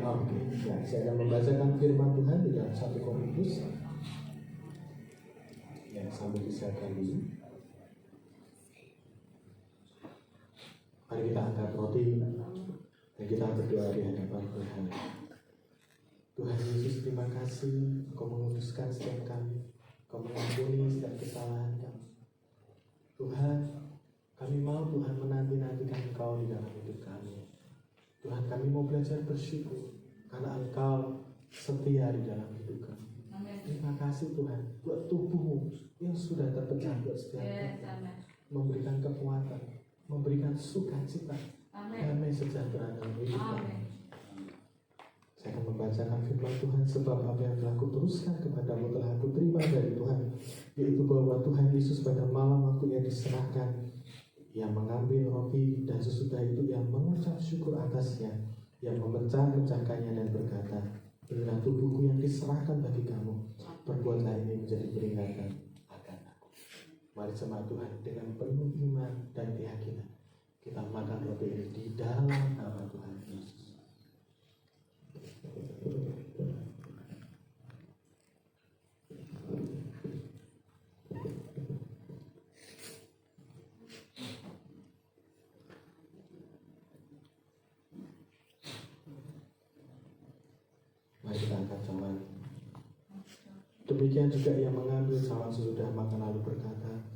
Oke. Nah, saya akan membacakan firman Tuhan di dalam 1 Korintus. Ya, sambil disiapkan dulu. Mari kita angkat roti dan kita berdoa di hadapan Tuhan. Tuhan Yesus, terima kasih Engkau menguduskan setiap kami, Engkau mengampuni setiap kesalahan kami. Tuhan, kami mau Tuhan menanti-nantikan Engkau di dalam hidup kami. Tuhan, kami mau belajar bersyukur karena Engkau setia di dalam hidup kami. Terima kasih Tuhan buat tubuhmu yang sudah terpecah buat setiap kami, memberikan kekuatan, memberikan sukacita, damai sejahtera dalam hidup kami. Saya akan membacakan firman Tuhan, sebab apa yang telah kuteruskan kepadamu telah kuterima dari Tuhan, yaitu bahwa Tuhan Yesus pada malam waktu Ia diserahkan, Ia mengambil roti dan sesudah itu Ia mengucap syukur atasnya, Ia memecah-mecahkannya dan berkata, inilah tubuhku yang diserahkan bagi kamu, perbuatlah ini menjadi peringatan akan aku. Mari jemaat Tuhan dengan penuh iman dan keyakinan kita makan roti ini di dalam nama Tuhan Yesus. Mari kita angkat cawan. Demikian juga Ia mengambil cawan sesudah makan lalu berkata,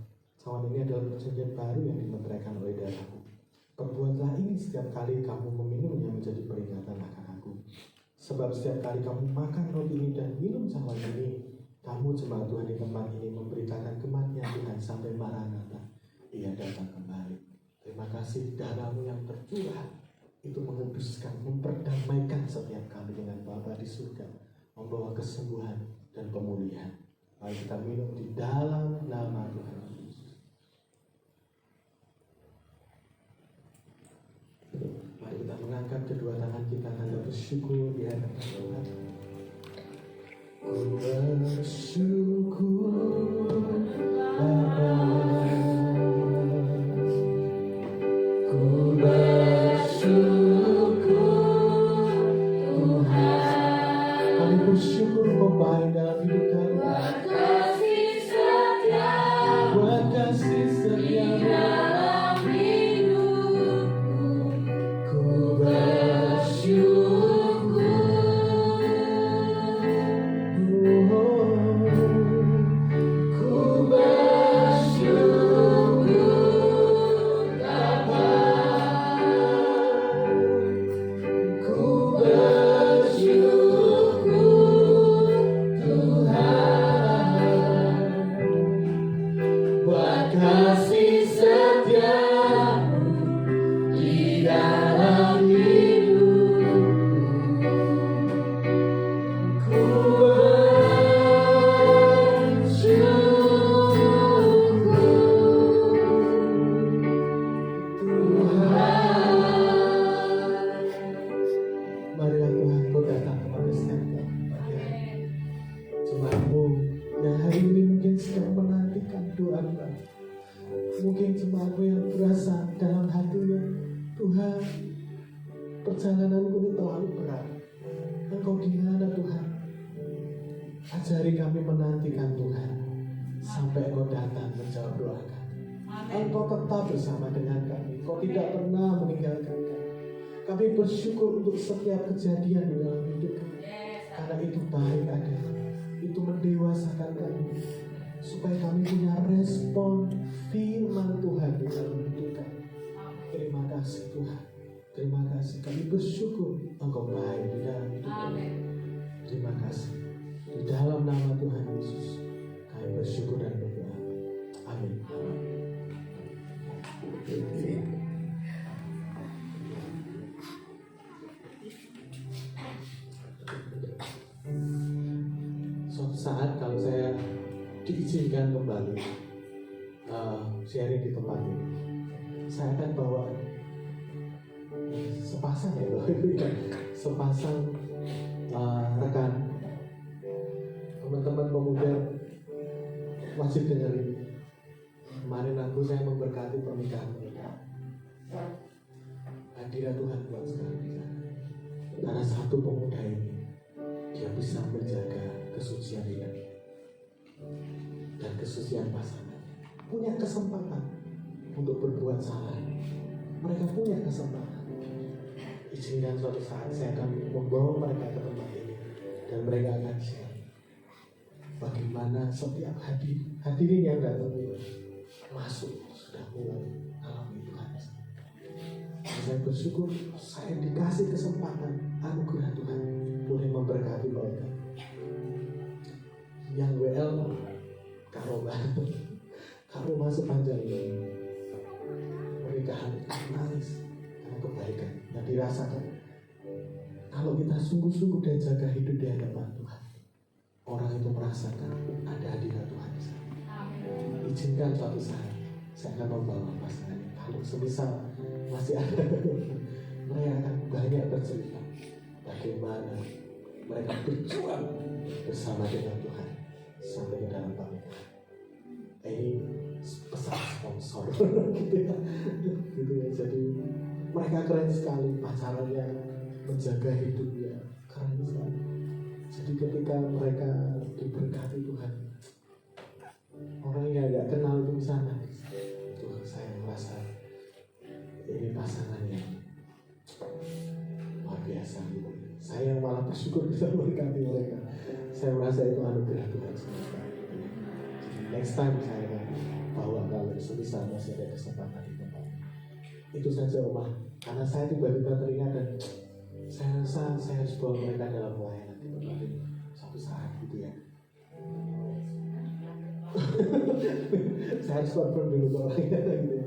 cawan ini adalah perjanjian baru yang dimeteraikan oleh darahku. Perbuatlah ini setiap kali kamu meminumnya menjadi peringatan akan aku. Sebab setiap kali kamu makan roti ini dan minum cawan ini, kamu jemaat Tuhan di tempat ini memberitakan kematian Tuhan sampai Maranatha Ia datang kembali. Terima kasih darahmu yang tercurah itu menguduskan, memperdamaikan setiap kami dengan Bapa di surga, membawa kesembuhan dan pemulihan. Mari kita minum di dalam nama Tuhan Yesus. Mari kita mengangkat kedua tangan kita tanda bersyukur di hadapan Tuhan. Ku bersyukur Bapa, ku bersyukur Tuhan. Kami bersyukur Kau baik dalam hidup kami. Buat kasih setia dalam hidupku. Ku bersyukur. Ku bersyukur Bapa. Ku bersyukur Tuhan buat kasih setiamu di dalam hidupku. Ku bersyukur Tuhan. Marilah Tuhan Kau datang kepada setiap kami. Jemaat-Mu yang hari ini mungkin sedang menantikan doa-doa. Mungkin jemaat-Mu yang berasa dalam hatinya, Tuhan, perjalananku ini terlalu berat. Engkau di mana Tuhan? Ajari kami menantikan Tuhan sampai Engkau datang menjawab doa kami. Engkau tetap bersama dengan kami. Engkau tidak pernah meninggalkan kami. Kami bersyukur untuk setiap kejadian di dalam hidup kami. Karena itu baik adanya. Itu mendewasakan kami. Supaya kami punya respon firman Tuhan di dalam hidup kami. Terima kasih Tuhan. Terima kasih. Kami bersyukur Engkau baik di dalam hidup kami. Terima kasih. Di dalam nama Tuhan Yesus kami bersyukur dan berdoa. Amin. Suatu saat kalau saya diizinkan kembali sharing di tempat ini, saya akan bawa sepasang rekan teman-teman pemuda wajib dengerin. Kemarin saya memberkati pernikahan mereka. hadirat Tuhan kuat sekali di sana. Karena satu pemuda ini, dia bisa menjaga kesucian hidupnya dan kesucian pasangannya. Punya kesempatan untuk berbuat salah. Mereka punya kesempatan. Izinkan suatu saat saya akan membawa mereka ke tempat ini dan mereka akan share bagaimana setiap hadirin yang datang itu masuk sudah mulai alami Tuhan. Dan saya bersyukur saya dikasih kesempatan anugerah Tuhan boleh memberkati mereka. Yang WL Karoma sepanjang ini pernikahan nangis karena kebaikan yang dirasakan. Kalau kita sungguh-sungguh dan jaga hidup di hadapan Tuhan, orang itu merasakan ada hadirat Tuhan di sana. Izinkan suatu saat saya akan membawa pasangan. Kalau semisal masih ada, mereka akan banyak bercerita bagaimana mereka berjuang bersama dengan Tuhan sampai ke dalam pernikahan. Ini pesan sponsor gitu ya. Jadi mereka keren sekali, pacarannya menjaga hidupnya keren sekali. Jadi ketika mereka diberkati Tuhan, orang yang gak kenal itu sana, itu saya merasa ini pasangan yang luar biasa gitu. Saya malah bersyukur bisa memberkati mereka. Saya merasa itu anugerah Tuhan semesta. Next time saya akan bawa kalau sebisa masih ada kesempatan di tempat. Itu saja Oma. Karena saya tiba-tiba teringat dan saya rasa saya harus bawa mereka dalam pelayanan di tempat ini suatu saat gitu ya. Saya harus confirm dulu ke orangnya gitu ya.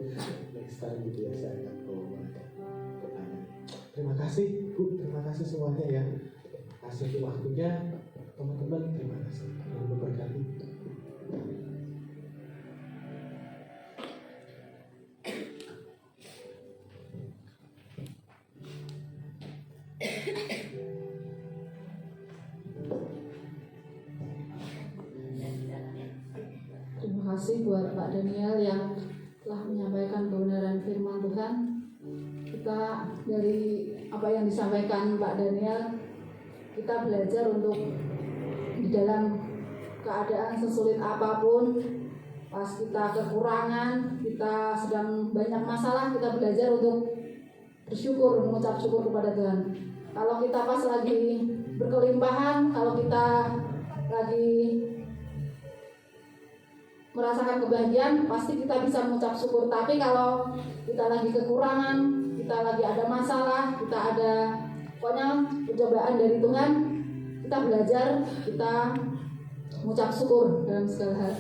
Next time gitu ya saya akan bawa mereka bertanya. Terima kasih Bu, terima kasih semuanya ya. Kasih waktunya teman-teman, terima kasih. Tuhan memberkati. Terima kasih buat Pak Daniel yang telah menyampaikan kebenaran firman Tuhan. Kita dari apa yang disampaikan Pak Daniel, kita belajar untuk di dalam keadaan sesulit apapun, pas kita kekurangan, kita sedang banyak masalah, kita belajar untuk bersyukur, mengucap syukur kepada Tuhan. Kalau kita pas lagi berkelimpahan, kalau kita lagi merasakan kebahagiaan, pasti kita bisa mengucap syukur. Tapi kalau kita lagi kekurangan, kita lagi ada masalah, kita ada pokoknya pencobaan dari Tuhan, kita belajar, kita mengucap syukur dalam segala hal.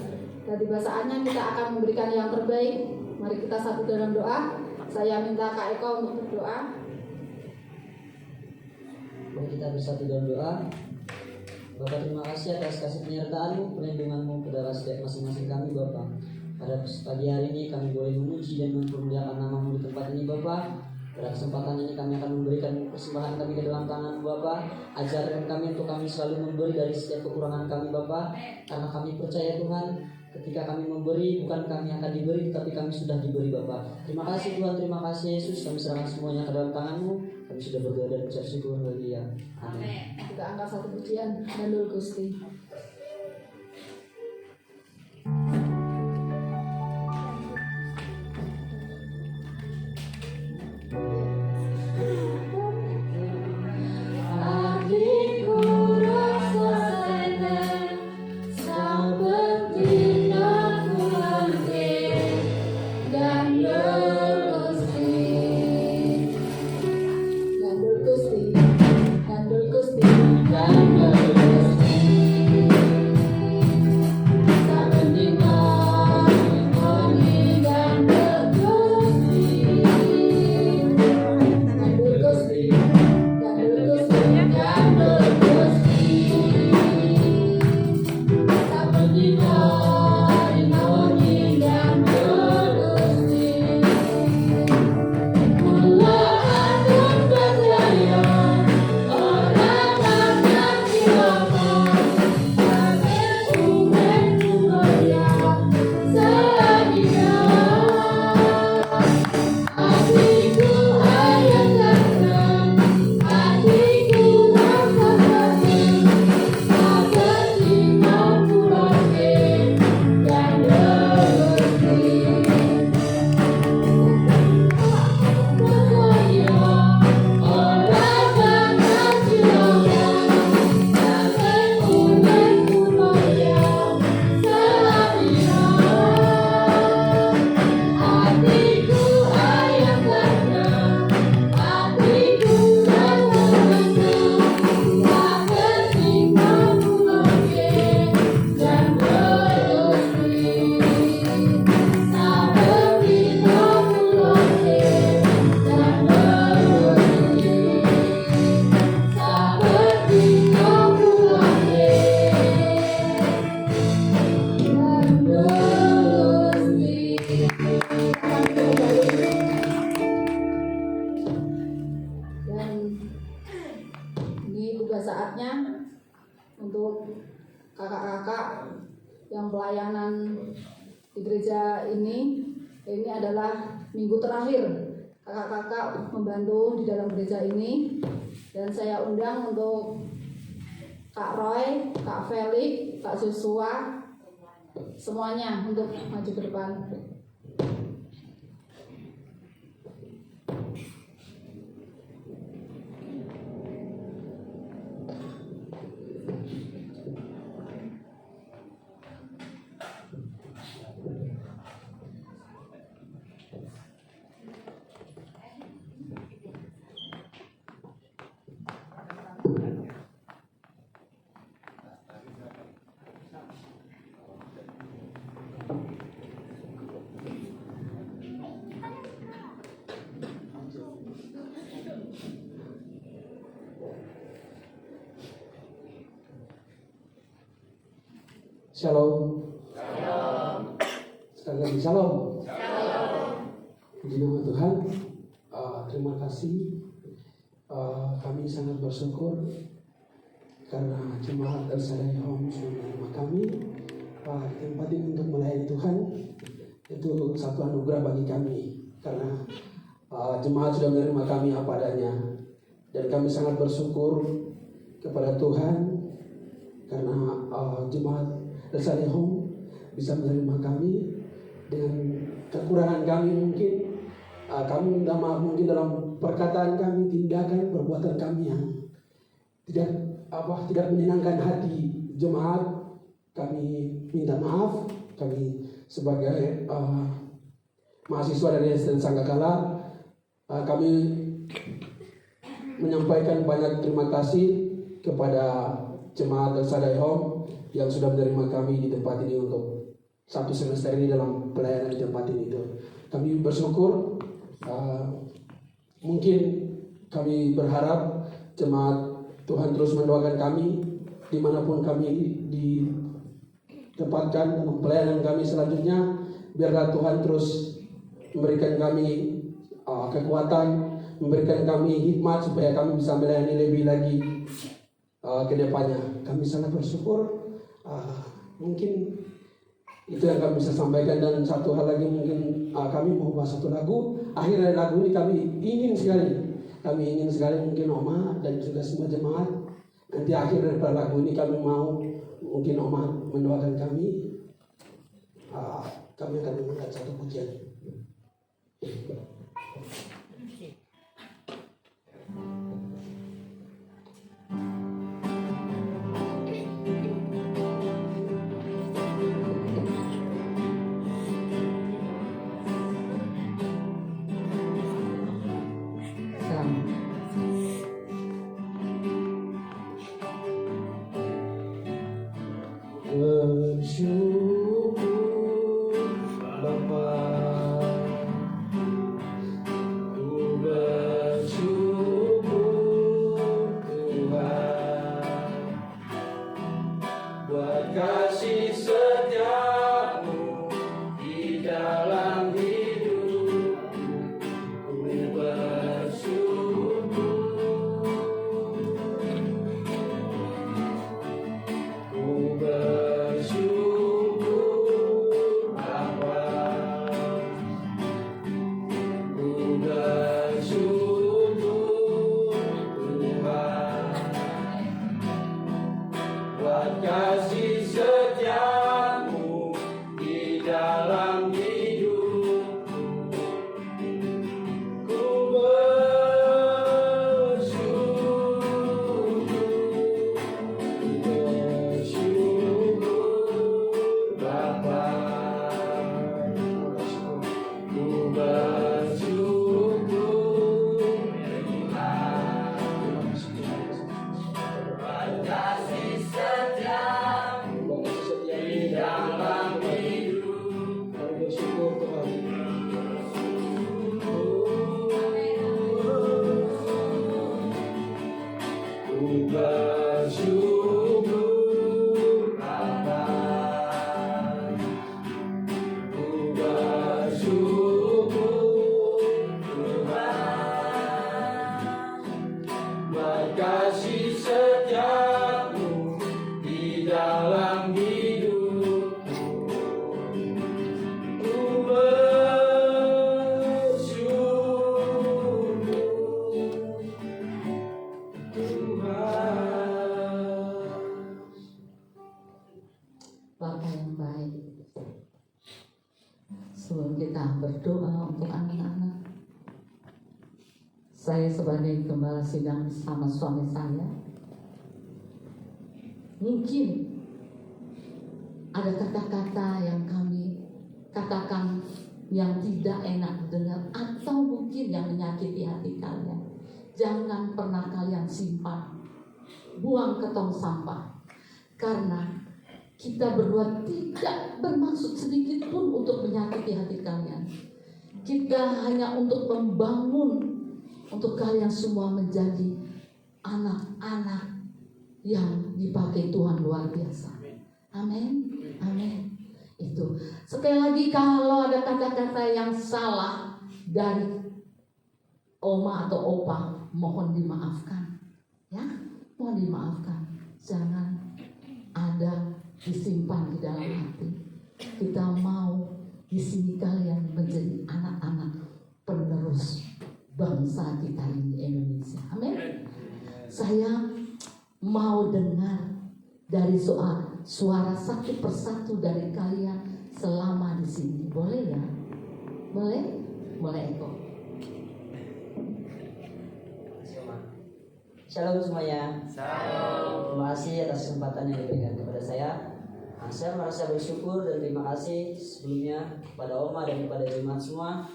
Dan tiba saatnya kita akan memberikan yang terbaik. Mari kita satu dalam doa. Saya minta Kak Eko untuk berdoa. Mari kita bersatu dalam doa. Bapak, terima kasih atas kasih penyertaan-Mu, perlindungan-Mu kepada setiap masing-masing kami Bapak. Pada pagi hari ini kami boleh memuji dan mempermuliakan nama-Mu di tempat ini Bapak. Pada kesempatan ini kami akan memberikan persembahan kami ke dalam tangan Bapak. Ajarkan kami untuk kami selalu memberi dari setiap kekurangan kami Bapak. Karena kami percaya Tuhan, ketika kami memberi, bukan kami akan diberi, tetapi kami sudah diberi Bapak. Terima kasih Tuhan, terima kasih Yesus. Kami serahkan semuanya ke dalam tangan-Mu. Kami sudah berdoa dan ucap syukur Haleluya. Amin. Kita angkat satu pujian, Mandul Gusti. Gandul Gusti. pelayanan di gereja ini adalah minggu terakhir kakak-kakak membantu di dalam gereja ini, dan saya undang untuk Kak Roy, Kak Felix, Kak Joshua, semuanya untuk maju ke depan. Shalom. Sekali lagi shalom. Puji nama Tuhan. Terima kasih. Kami sangat bersyukur karena jemaat El Shaddai Home sudah menerima kami di tempat ini untuk melayani Tuhan. Itu satu anugerah bagi kami karena jemaat sudah menerima kami apa adanya, dan kami sangat bersyukur kepada Tuhan karena jemaat El Shaddai Home bisa menerima kami dengan kekurangan kami mungkin. Kami minta maaf mungkin dalam perkataan kami, tindakan, perbuatan kami yang tidak menyenangkan hati jemaat. Kami minta maaf. Kami sebagai mahasiswa dari SDN Sanggakala, kami menyampaikan banyak terima kasih kepada jemaat El Shaddai Home yang sudah menerima kami di tempat ini untuk satu semester ini dalam pelayanan di tempat ini. Kami bersyukur. Mungkin kami berharap jemaat Tuhan terus mendoakan kami dimanapun kami ditempatkan dalam pelayanan kami selanjutnya. Biarlah Tuhan terus memberikan kami kekuatan, memberikan kami hikmat supaya kami bisa melayani lebih lagi ke depannya. Kami sangat bersyukur. Mungkin itu yang kami bisa sampaikan, dan satu hal lagi mungkin kami mau bahas satu lagu. Akhir dari lagu ini kami ingin sekali mungkin Oma dan juga semua jemaat, nanti akhir dari lagu ini kami mau mungkin Oma mendoakan kami. Kami akan mengangkat satu pujian. Sebelum kita berdoa untuk anak-anak, saya sebagai gembala sidang bersama suami saya, mungkin ada kata-kata yang kami katakan yang tidak enak dengar, atau mungkin yang menyakiti hati kalian. Jangan pernah kalian simpan, buang ke tong sampah, karena kita berdua tidak bermaksud sedikit pun untuk menyakiti hati kalian. Kita hanya untuk membangun, untuk kalian semua menjadi anak-anak yang dipakai Tuhan luar biasa. Amin, amin. Itu sekali lagi, kalau ada kata-kata yang salah dari oma atau opa, mohon dimaafkan, ya, mohon dimaafkan. Jangan ada disimpan di dalam hati. Kita mau di sini kalian menjadi anak-anak penerus bangsa kita ini, Indonesia. Amin. Saya mau dengar dari suara satu persatu dari kalian selama di sini. Boleh ya? Boleh? Boleh, Eko. Shalom semuanya. Shalom. Terima kasih atas kesempatan yang diberikan kepada saya. Saya merasa bersyukur dan terima kasih sebelumnya kepada Oma dan kepada jemaat semua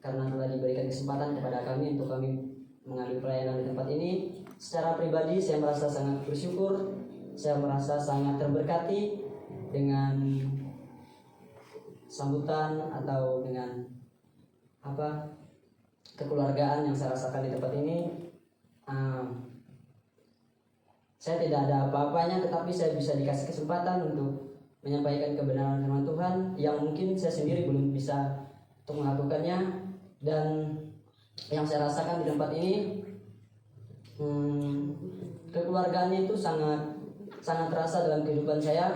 karena telah diberikan kesempatan kepada kami untuk kami mengambil pelayanan di tempat ini. Secara pribadi saya merasa sangat bersyukur. Saya merasa sangat terberkati dengan sambutan atau dengan kekeluargaan yang saya rasakan di tempat ini. Saya tidak ada apa-apanya, tetapi saya bisa dikasih kesempatan untuk menyampaikan kebenaran firman Tuhan yang mungkin saya sendiri belum bisa untuk melakukannya. Dan yang saya rasakan di tempat ini, kekeluargaannya itu sangat terasa dalam kehidupan saya.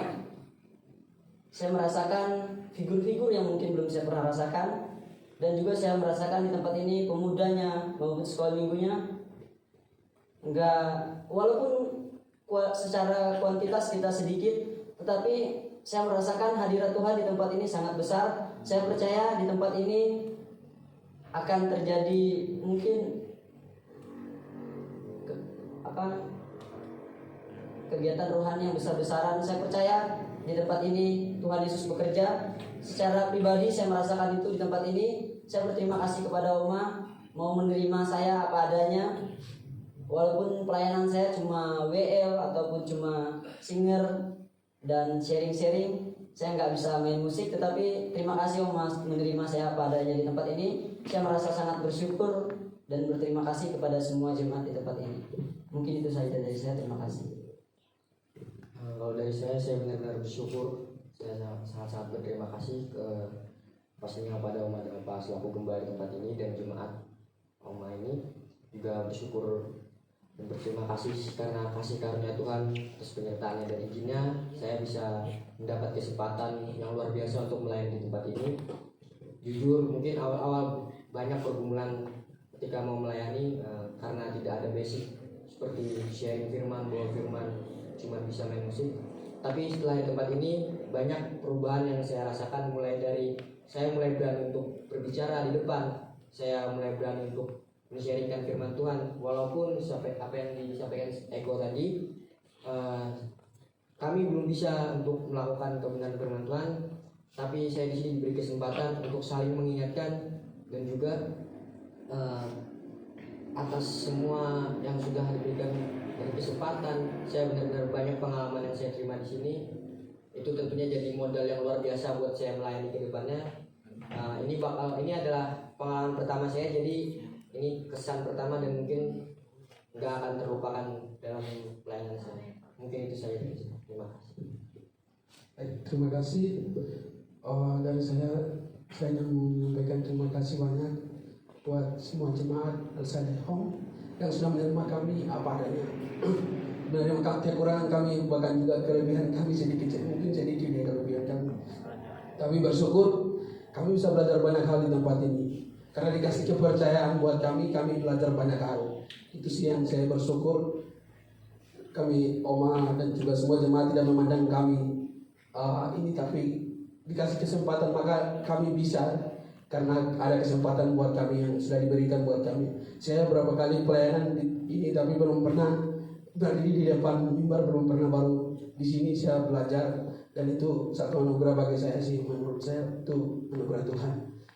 Saya merasakan figur-figur yang mungkin belum saya pernah rasakan. Dan juga saya merasakan di tempat ini pemudanya maupun sekolah minggunya walaupun secara kuantitas kita sedikit, tetapi saya merasakan hadirat Tuhan di tempat ini sangat besar. Saya percaya di tempat ini akan terjadi mungkin kegiatan rohani yang besar-besaran. Saya percaya di tempat ini Tuhan Yesus bekerja. Secara pribadi saya merasakan itu di tempat ini. Saya berterima kasih kepada Oma mau menerima saya apa adanya. Walaupun pelayanan saya cuma WL ataupun cuma singer dan sharing-sharing, saya nggak bisa main musik, tetapi terima kasih Oma menerima saya apa adanya di tempat ini. Saya merasa sangat bersyukur dan berterima kasih kepada semua jemaat di tempat ini. Mungkin itu saja dari saya, terima kasih. Kalau dari saya benar-benar bersyukur. Saya sangat-sangat berterima kasih pastinya kepada Oma dan Pak selaku gembala di tempat ini dan jemaat Oma ini. Juga bersyukur dan berterima kasih karena kasih karunia Tuhan atas penyertaannya dan izinnya saya bisa mendapat kesempatan yang luar biasa untuk melayani di tempat ini. Jujur mungkin awal-awal banyak pergumulan ketika mau melayani karena tidak ada basic seperti sharing firman, bawa firman, cuma bisa main musik. Tapi setelah di tempat ini banyak perubahan yang saya rasakan, mulai dari saya mulai berani untuk berbicara di depan, saya mulai berani untuk men-sharingkan firman Tuhan. Walaupun sampai apa yang disampaikan Eko tadi, kami belum bisa untuk melakukan kebenaran firman Tuhan, tapi saya di sini diberi kesempatan untuk saling mengingatkan dan juga atas semua yang sudah diberikan dari kesempatan. Saya benar-benar banyak pengalaman yang saya terima di sini. Itu tentunya jadi modal yang luar biasa buat saya melayani ke depannya. Ini adalah pengalaman pertama saya, jadi ini kesan pertama dan mungkin nggak akan terlupakan dalam pelayanan saya. Mungkin itu saja dari saya. Terima kasih. Baik, terima kasih. Dari saya ingin menyampaikan terima kasih banyak buat semua jemaat Al-Sadeh Home yang sudah menerima kami apa adanya. Menerima kekurangan kami, bahkan juga kelebihan kami sedikit, mungkin sedikit ya kelebihan kami. Kami bersyukur kami bisa belajar banyak hal di tempat ini. Karena dikasih kepercayaan buat kami belajar banyak hal. Itu sih yang saya bersyukur. Kami Oma dan juga semua jemaat tidak memandang kami ini, tapi dikasih kesempatan maka kami bisa, karena ada kesempatan buat kami yang sudah diberikan buat kami. Saya berapa kali pelayanan ini tapi belum pernah berdiri di depan mimbar, belum pernah, baru di sini saya belajar, dan itu satu anugerah bagi saya sih, menurut saya itu anugerah Tuhan.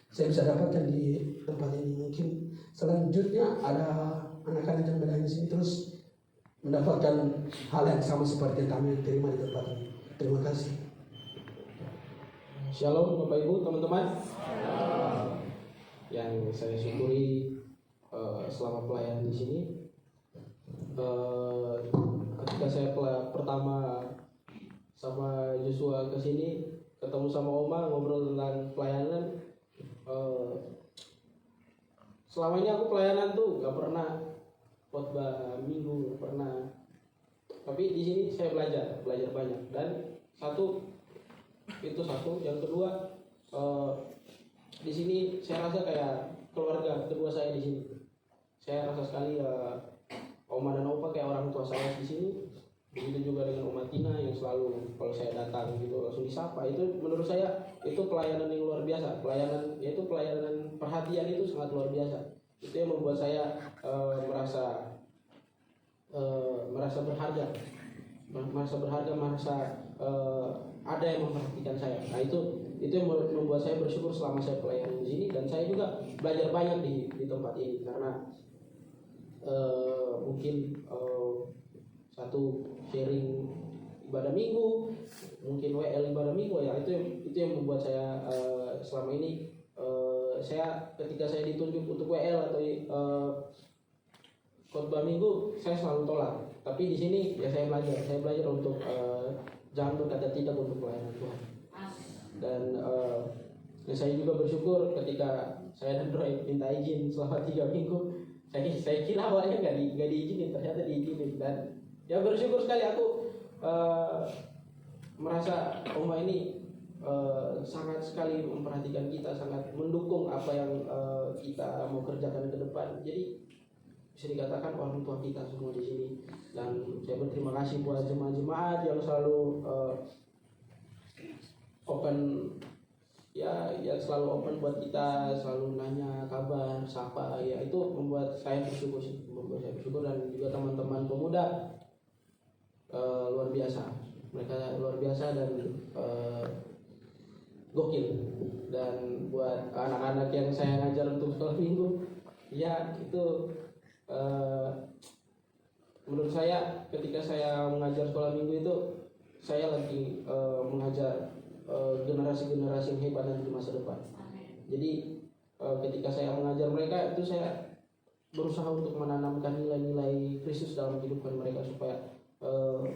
Saya bisa dapatkan di tempat ini. Mungkin selanjutnya ada anak-anak yang berada di sini terus mendapatkan hal yang sama seperti yang kami terima di tempat ini. Terima kasih. Shalom Bapak Ibu, teman-teman. Yang saya syukuri selama pelayanan di sini, ketika saya pertama sama Joshua ke sini, ketemu sama Oma, ngobrol tentang pelayanan. Selama ini aku pelayanan tuh gak pernah khotbah minggu, gak pernah. Tapi di sini saya belajar banyak. Dan itu satu. Yang kedua, di sini saya rasa kayak keluarga kedua saya di sini. Saya rasa sekali Oma dan Opa kayak orang tua saya di sini. Begitu juga dengan Oma Tina yang selalu kalau saya datang gitu langsung disapa. Itu menurut saya itu pelayanan yang luar biasa. Pelayanan perhatian itu sangat luar biasa. Itu yang membuat saya merasa berharga, ada yang memperhatikan saya. Nah itu yang membuat saya bersyukur selama saya pelayanan di sini, dan saya juga belajar banyak di tempat ini karena mungkin satu sharing ibadah minggu, mungkin WL ibadah minggu ya, itu yang membuat saya selama ini saya ketika saya ditunjuk untuk WL atau khotbah minggu saya selalu tolak. Tapi di sini ya saya belajar untuk jangan berkata tidak untuk pelayanan Tuhan. Dan saya juga bersyukur ketika saya dan Roy minta izin selama 3 minggu. Saya kira awalnya nggak diizinin, ternyata diizinin. Dan ya bersyukur sekali aku merasa Oma ini sangat sekali memperhatikan kita, sangat mendukung apa yang kita mau kerjakan ke depan. Jadi bisa dikatakan orang tua kita semua di sini. Dan saya berterima kasih buat jemaat-jemaat yang selalu open, ya selalu open buat kita, selalu nanya kabar, sapa, ya itu membuat saya bersyukur sih, dan juga teman-teman pemuda luar biasa, mereka luar biasa dan gokil. Dan buat anak-anak yang saya ngajar untuk sekolah minggu, ya itu menurut saya ketika saya mengajar sekolah minggu itu saya lagi mengajar generasi-generasi yang hebat nanti di masa depan. Jadi ketika saya mengajar mereka itu saya berusaha untuk menanamkan nilai-nilai Kristus dalam kehidupan mereka supaya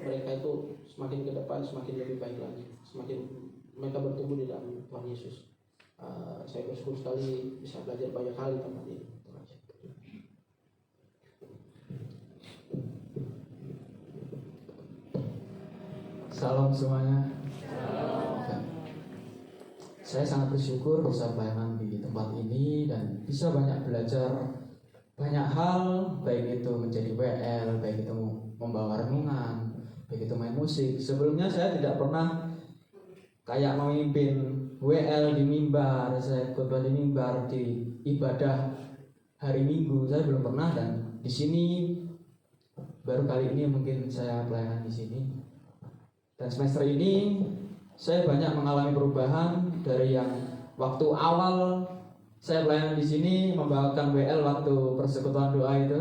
mereka itu semakin ke depan semakin lebih baik lagi, semakin mereka bertumbuh di dalam Tuhan Yesus. Saya bersyukur sekali bisa belajar banyak hal di tempat ini. Salam semuanya. Saya sangat bersyukur bisa pelayanan di tempat ini dan bisa banyak belajar banyak hal, baik itu menjadi WL, baik itu membawa renungan, baik itu main musik. Sebelumnya saya tidak pernah kayak memimpin WL di mimbar, saya khotbah di mimbar, di ibadah hari Minggu, saya belum pernah. Dan di sini baru kali ini mungkin saya pelayanan di sini. Dan semester ini saya banyak mengalami perubahan dari yang waktu awal saya pelayanan di sini membawakan WL waktu persekutuan doa itu,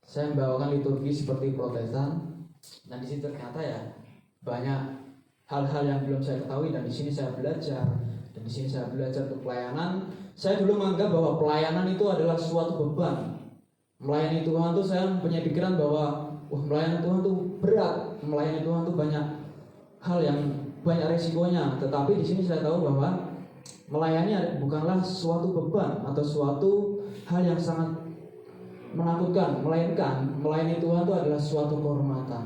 saya membawakan liturgi seperti Protestan. Dan di situ ternyata ya banyak hal-hal yang belum saya ketahui, dan di sini saya belajar. Dan di sini saya belajar untuk pelayanan. Saya dulu menganggap bahwa pelayanan itu adalah suatu beban. Melayani Tuhan tuh saya punya pikiran bahwa melayani Tuhan tuh berat, melayani Tuhan tuh banyak hal yang banyak resikonya. Tetapi di sini saya tahu bahwa melayani bukanlah suatu beban atau suatu hal yang sangat menakutkan, melainkan melayani Tuhan itu adalah suatu kehormatan.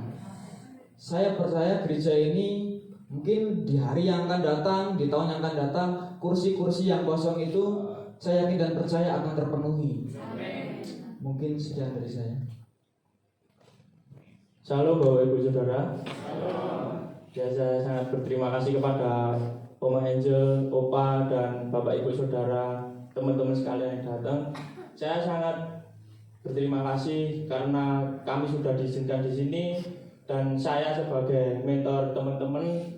Saya percaya gereja ini mungkin di hari yang akan datang, di tahun yang akan datang, kursi-kursi yang kosong itu saya yakin dan percaya akan terpenuhi. Mungkin sekian dari saya. Shalom Bapak Ibu Saudara. Ya, saya sangat berterima kasih kepada Oma Angel, Opa, dan Bapak Ibu Saudara, teman-teman sekalian yang datang. Saya sangat berterima kasih karena kami sudah diizinkan di sini, dan saya sebagai mentor teman-teman,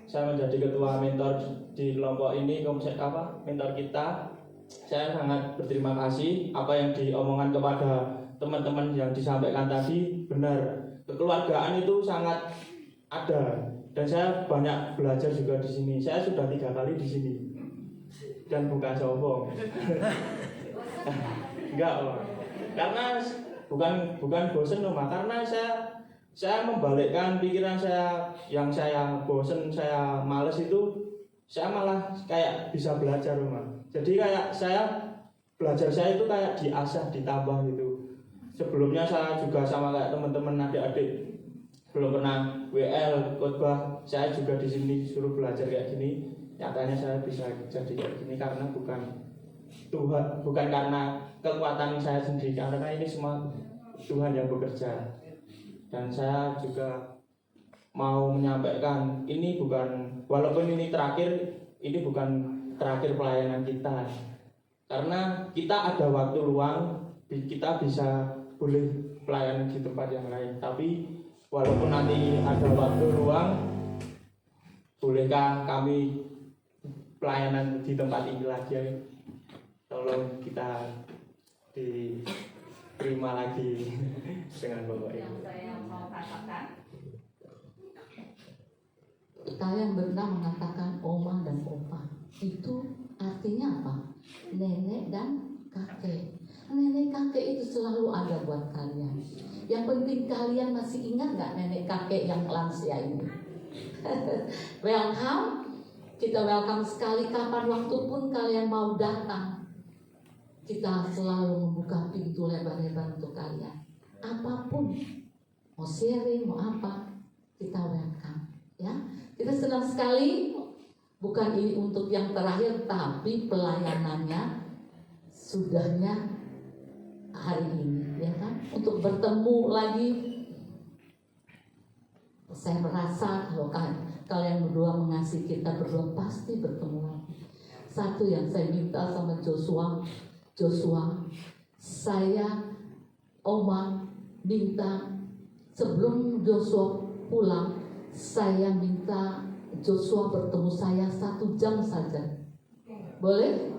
saya menjadi ketua mentor di kelompok ini, mentor kita. Saya sangat berterima kasih apa yang diomongkan kepada teman-teman yang disampaikan tadi benar. Kekeluargaan itu sangat ada, dan saya banyak belajar juga di sini. Saya sudah 3 kali di sini, dan bukan sombong. Enggak, Om. Karena bukan bosen, Om, karena saya membalikkan pikiran saya yang saya bosen, saya males itu, saya malah kayak bisa belajar, Om. Jadi kayak belajar saya itu kayak diasah, ditambah gitu. Sebelumnya saya juga sama kayak teman-teman adik-adik belum pernah WL khotbah, saya juga di sini disuruh belajar kayak gini. Nyatanya saya bisa jadi kayak gini karena bukan Tuhan, bukan karena kekuatan saya sendiri, karena ini semua Tuhan yang bekerja. Dan saya juga mau menyampaikan, ini bukan, walaupun ini bukan terakhir pelayanan kita, karena kita ada waktu luang, kita bisa boleh pelayanan di tempat yang lain. Tapi walaupun nanti ada waktu luang, bolehkah kami pelayanan di tempat ini lagi? Tolong kita diterima lagi dengan Bapak Ibu. Yang saya mau katakan, kalian benar mengatakan oma dan opa. Itu artinya apa? Nenek dan kakek. Nenek kakek itu selalu ada buat kalian. Yang penting kalian masih ingat gak nenek kakek yang lansia ini? Welcome. Kita welcome sekali, kapan waktu pun kalian mau datang. Kita selalu membuka pintu lebar-lebar untuk kalian. Apapun, mau sharing, mau apa, kita welcome. Ya, kita senang sekali. Bukan ini untuk yang terakhir, tapi pelayanannya sudahnya hari ini, ya kan? Untuk bertemu lagi. Saya merasa kalau kalian berdua mengasihi kita berdua, pasti bertemu lagi. Satu yang saya minta sama Joshua, saya Oma minta sebelum Joshua pulang, saya minta Joshua bertemu saya 1 jam saja. Boleh?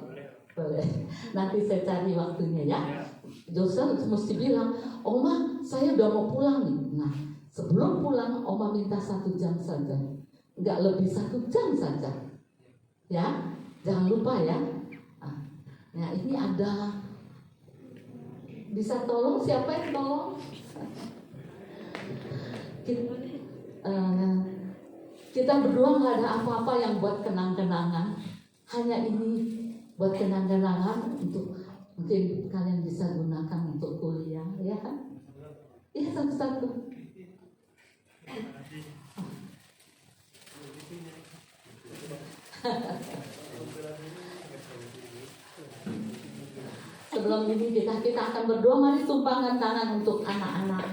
Boleh. Nanti saya cari waktunya ya. Joshua mesti bilang, Oma saya udah mau pulang nih. Nah, sebelum pulang Oma minta 1 jam saja. Enggak lebih 1 jam saja. Ya, jangan lupa ya. Nah, ini ada, bisa tolong, siapa yang tolong? Kita berdua nggak ada apa-apa yang buat kenang-kenangan. Hanya ini buat kenang-kenangan untuk mungkin kalian bisa gunakan untuk kuliah, ya kan? Iya, satu-satu. Sebelum ini kita akan berdoa. Mari tumpangkan tangan untuk anak-anak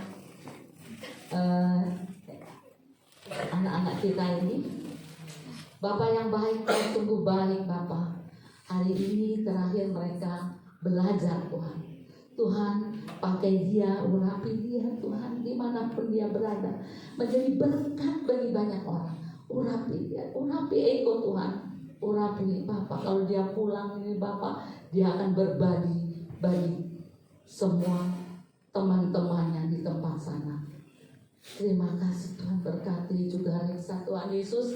anak-anak kita ini. Bapak yang baik, Kau sungguh baik Bapak. Hari ini terakhir mereka belajar Tuhan. Tuhan pakai dia, urapi dia Tuhan, dimanapun dia berada, menjadi berkat bagi banyak orang. Urapi dia, urapi Eko Tuhan, urapi Bapak. Kalau dia pulang ini Bapak, dia akan berbagi bagi semua teman-temannya di tempat sana. Terima kasih Tuhan, berkati juga Reksa Tuhan Yesus.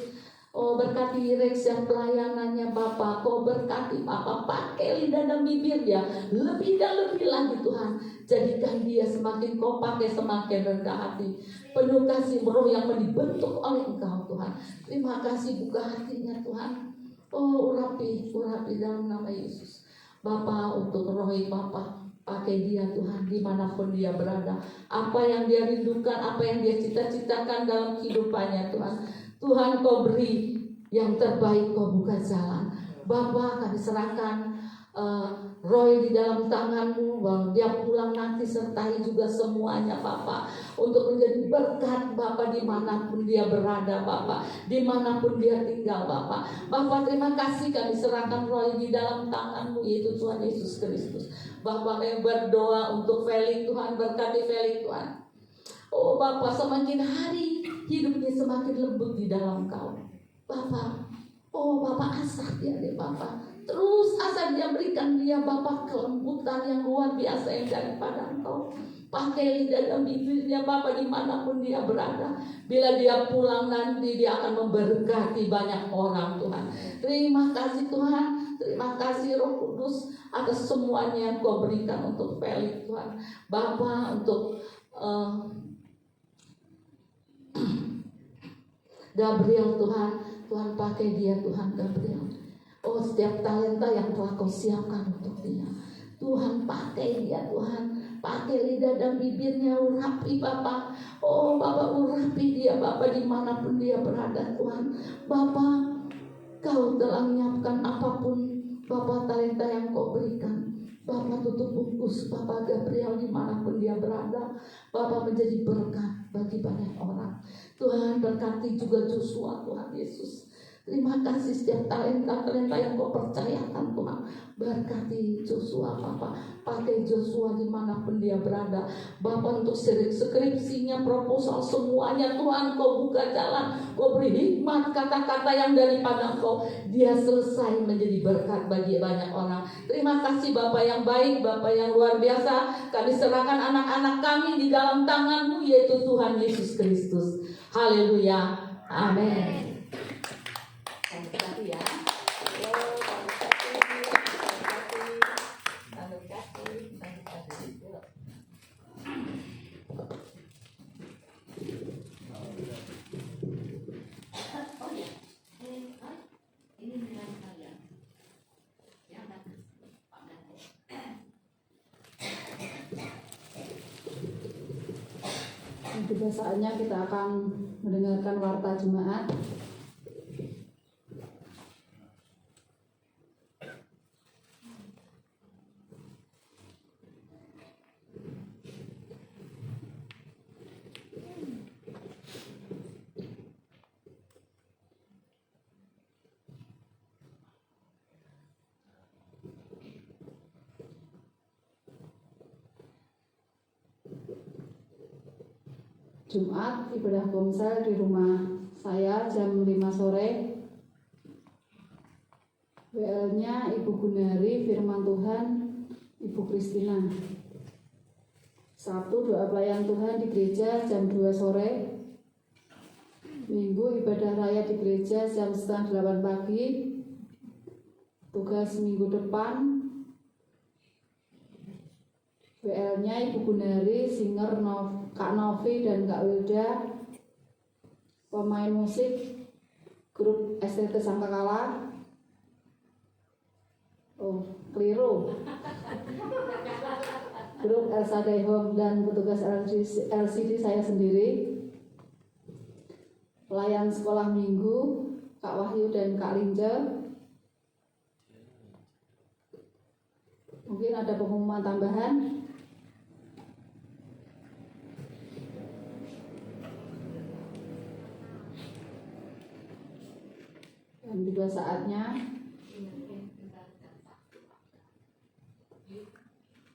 Oh, berkati Rex yang pelayanannya Bapak. Kau berkati Bapak, pakai lidah dan bibir dia lebih dan lebih lagi Tuhan. Jadikan dia semakin Kau pakai semakin rendah hati, penuh kasih roh yang dibentuk oleh Engkau Tuhan. Terima kasih, buka hatinya Tuhan. Oh, urapi dalam nama Yesus Bapak. Untuk rohi Bapak, pakai dia Tuhan dimanapun dia berada. Apa yang dia rindukan, apa yang dia cita-citakan dalam kehidupannya Tuhan. Tuhan Kau beri yang terbaik, Kau buka jalan. Bapak kami serahkan Roy di dalam tangan-Mu, bahwa dia pulang nanti sertai juga semuanya Bapa, untuk menjadi berkat Bapa dimanapun dia berada Bapa, dimanapun dia tinggal Bapa. Bapa terima kasih kami serahkan Roy di dalam tangan-Mu, yaitu Tuhan Yesus Kristus. Bapa kami berdoa untuk Felix Tuhan, berkati Felix Tuhan. Oh Bapa, semakin hari hidupnya semakin lembut di dalam Kau Bapa. Oh Bapa, asah dia deh Bapa, terus asal dia berikan dia Bapa kelembutan yang luar biasa yang daripada Engkau. Pakai lidah dan bibirnya Bapa dimanapun dia berada. Bila dia pulang nanti dia akan memberkati banyak orang Tuhan. Terima kasih Tuhan, terima kasih Roh Kudus atas semuanya yang Kau berikan untuk Felix Tuhan. Bapa, untuk Gabriel Tuhan, Tuhan pakai dia Tuhan Gabriel. Oh setiap talenta yang telah Kau siapkan untuk dia, Tuhan pakai dia Tuhan. Pakai lidah dan bibirnya, urapi Bapa. Oh Bapa, urapi dia Bapa dimanapun dia berada Tuhan. Bapa, Kau telah menyiapkan apapun Bapa talenta yang Kau berikan. Bapa tutup bungkus Bapa Gabriel dimanapun dia berada. Bapa menjadi berkat bagi banyak orang. Tuhan berkati juga Joshua Tuhan Yesus. Terima kasih setiap talenta-talenta yang Kau percayakan Tuhan. Berkati Joshua Bapa. Pakai Joshua dimanapun dia berada. Bapa untuk skripsinya, proposal semuanya Tuhan Kau buka jalan. Kau beri hikmat kata-kata yang daripada Kau. Dia selesai menjadi berkat bagi banyak orang. Terima kasih Bapa yang baik, Bapa yang luar biasa. Kami serahkan anak-anak kami di dalam tangan-Mu, yaitu Tuhan Yesus Kristus. Haleluya. Amin. Sudah saatnya kita akan mendengarkan warta jemaat. Jumat ibadah komsel di rumah saya jam 5 sore. WL-nya Ibu Gunari, Firman Tuhan Ibu Kristina. Sabtu doa pelayan Tuhan di gereja jam 2 sore. Minggu ibadah raya di gereja jam 7:30 pagi. Tugas minggu depan WL-nya Ibu Gunari, singer Kak Novi dan Kak Wilda, pemain musik grup STT Sangkakala. Oh, keliru. Grup Elsa Home dan petugas LCD saya sendiri. Pelayan sekolah minggu Kak Wahyu dan Kak Linja. Mungkin ada pengumuman tambahan. Dan juga saatnya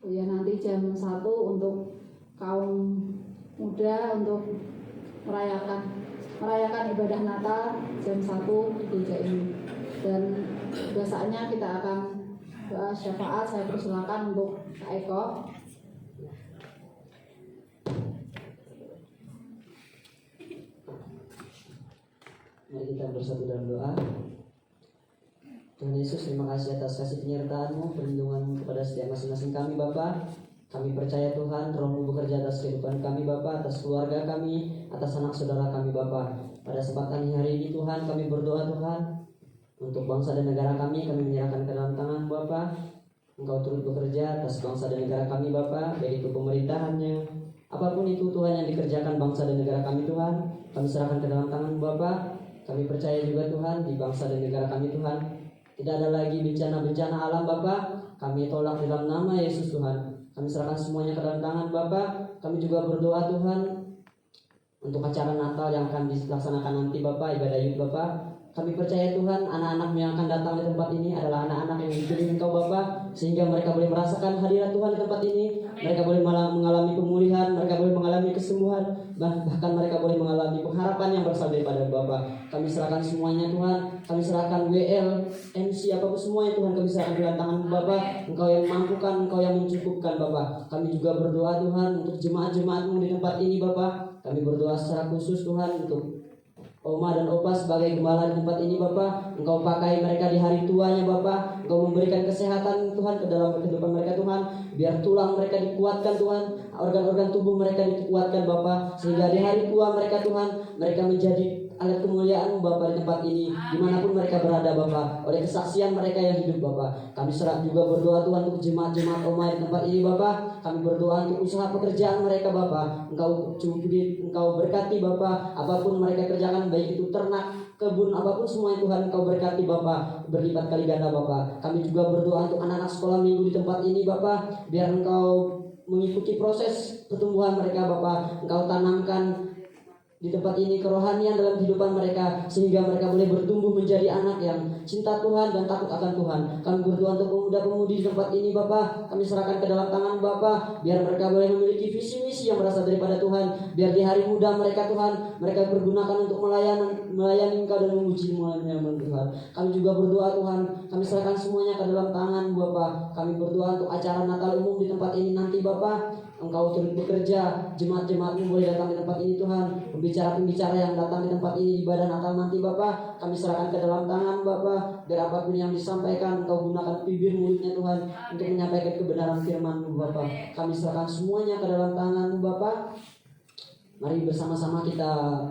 nanti jam 1 untuk kaum muda untuk merayakan ibadah Natal jam 1 di gereja ini. Dan juga saatnya kita akan doa syafaat. Saya persilakan untuk Kak Eko. Mari kita bersatu dalam doa. Tuhan Yesus, terima kasih atas kasih penyertaan-Mu, perlindungan-Mu kepada setiap masing-masing kami Bapa. Kami percaya Tuhan, Roh-Mu bekerja atas kehidupan kami Bapa, atas keluarga kami, atas anak saudara kami Bapa. Pada kesempatan hari ini Tuhan, kami berdoa Tuhan untuk bangsa dan negara kami menyerahkan ke dalam tangan Bapa. Engkau turut bekerja atas bangsa dan negara kami Bapa, baik itu pemerintahannya, apapun itu Tuhan yang dikerjakan bangsa dan negara kami Tuhan, kami serahkan ke dalam tangan Bapa. Kami percaya juga Tuhan di bangsa dan negara kami Tuhan, Tidak ada lagi bencana-bencana alam Bapa. Kami tolak dalam nama Yesus Tuhan. Kami serahkan semuanya ke dalam tangan Bapa. Kami juga berdoa Tuhan untuk acara Natal yang akan dilaksanakan nanti Bapak, ibadah Yud Bapak. Kami percaya Tuhan anak-anak yang akan datang di tempat ini adalah anak-anak yang dipilih Engkau Bapa, sehingga mereka boleh merasakan hadirat Tuhan di tempat ini. Mereka boleh mengalami pemulihan, mereka boleh mengalami kesembuhan, bahkan mereka boleh mengalami pengharapan yang berasal daripada Bapa. Kami serahkan semuanya Tuhan. Kami serahkan WL, MC, apapun semuanya Tuhan, kami serahkan di dalam tangan Bapa. Engkau yang mampukan, Engkau yang mencukupkan Bapa. Kami juga berdoa Tuhan untuk jemaat-jemaat-Mu di tempat ini Bapa. Kami berdoa secara khusus Tuhan untuk Oma dan Opa sebagai gembala di tempat ini Bapak. Engkau pakai mereka di hari tuanya Bapak. Engkau memberikan kesehatan Tuhan ke dalam kehidupan mereka Tuhan. Biar tulang mereka dikuatkan Tuhan, organ-organ tubuh mereka dikuatkan Bapak, sehingga di hari tua mereka Tuhan, mereka menjadi alat kemuliaan Bapa di tempat ini, dimanapun mereka berada Bapa, oleh kesaksian mereka yang hidup Bapa. Kami juga berdoa Tuhan untuk jemaat-jemaat Oma di tempat ini Bapa. Kami berdoa untuk usaha pekerjaan mereka Bapa. Engkau cukupi, Engkau berkati Bapa, apapun mereka kerjakan, baik itu ternak, kebun, apapun semuanya Tuhan Engkau berkati Bapa, berlipat kali ganda Bapa. Kami juga berdoa untuk anak-anak sekolah minggu di tempat ini Bapa, biar Engkau mengikuti proses pertumbuhan mereka Bapa. Engkau tanamkan di tempat ini kerohanian dalam kehidupan mereka, sehingga mereka boleh bertumbuh menjadi anak yang cinta Tuhan dan takut akan Tuhan. Kami berdoa untuk pemuda-pemudi di tempat ini Bapa. Kami serahkan ke dalam tangan Bapa, biar mereka boleh memiliki visi misi yang berasal daripada Tuhan. Biar di hari muda mereka Tuhan, mereka pergunakan untuk melayani Engkau dan memuji-Mu Tuhan. Kami juga berdoa Tuhan, kami serahkan semuanya ke dalam tangan Bapa. Kami berdoa untuk acara Natal umum di tempat ini nanti Bapa. Engkau turut bekerja, jemaat-jemaat-Mu boleh datang di tempat ini Tuhan. Pembicara-pembicara yang datang di tempat ini di ibadah Natal nanti Bapa, kami serahkan ke dalam tangan Bapa. Biar apapun yang disampaikan, Engkau gunakan bibir mulutnya Tuhan untuk menyampaikan kebenaran firman-Mu Bapa. Kami serahkan semuanya ke dalam tangan-Mu Bapa. Mari bersama-sama kita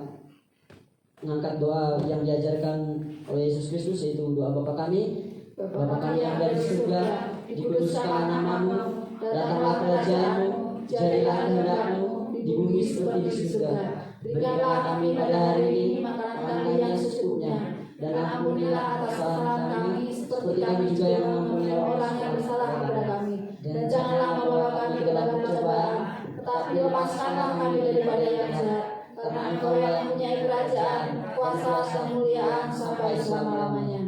mengangkat doa yang diajarkan oleh Yesus Kristus, yaitu doa Bapa kami. Bapa kami yang ada di surga, dikuduskanlah nama-Mu, datanglah kerajaan-Mu, jadilah kehendak-Mu di bumi seperti di surga. Berikanlah kami pada hari ini makanan kami yang secukupnya, dan ampunilah atas kesalahan kami seperti kami juga yang mengampuni orang yang bersalah kepada kami. Dan janganlah membawa kami ke dalam pencobaan, tetapi lepaskanlah kami daripada yang jahat. Karena Engkau yang mempunyai kerajaan, kuasa, dan kemuliaan sampai selama-lamanya.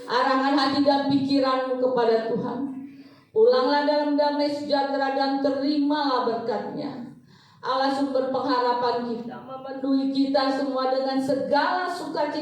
Arahkan hati dan pikiranmu kepada Tuhan. Pulanglah dalam damai sejahtera dan terimalah berkat-Nya. Allah sumber pengharapan kita, memenuhi kita semua dengan segala sukacita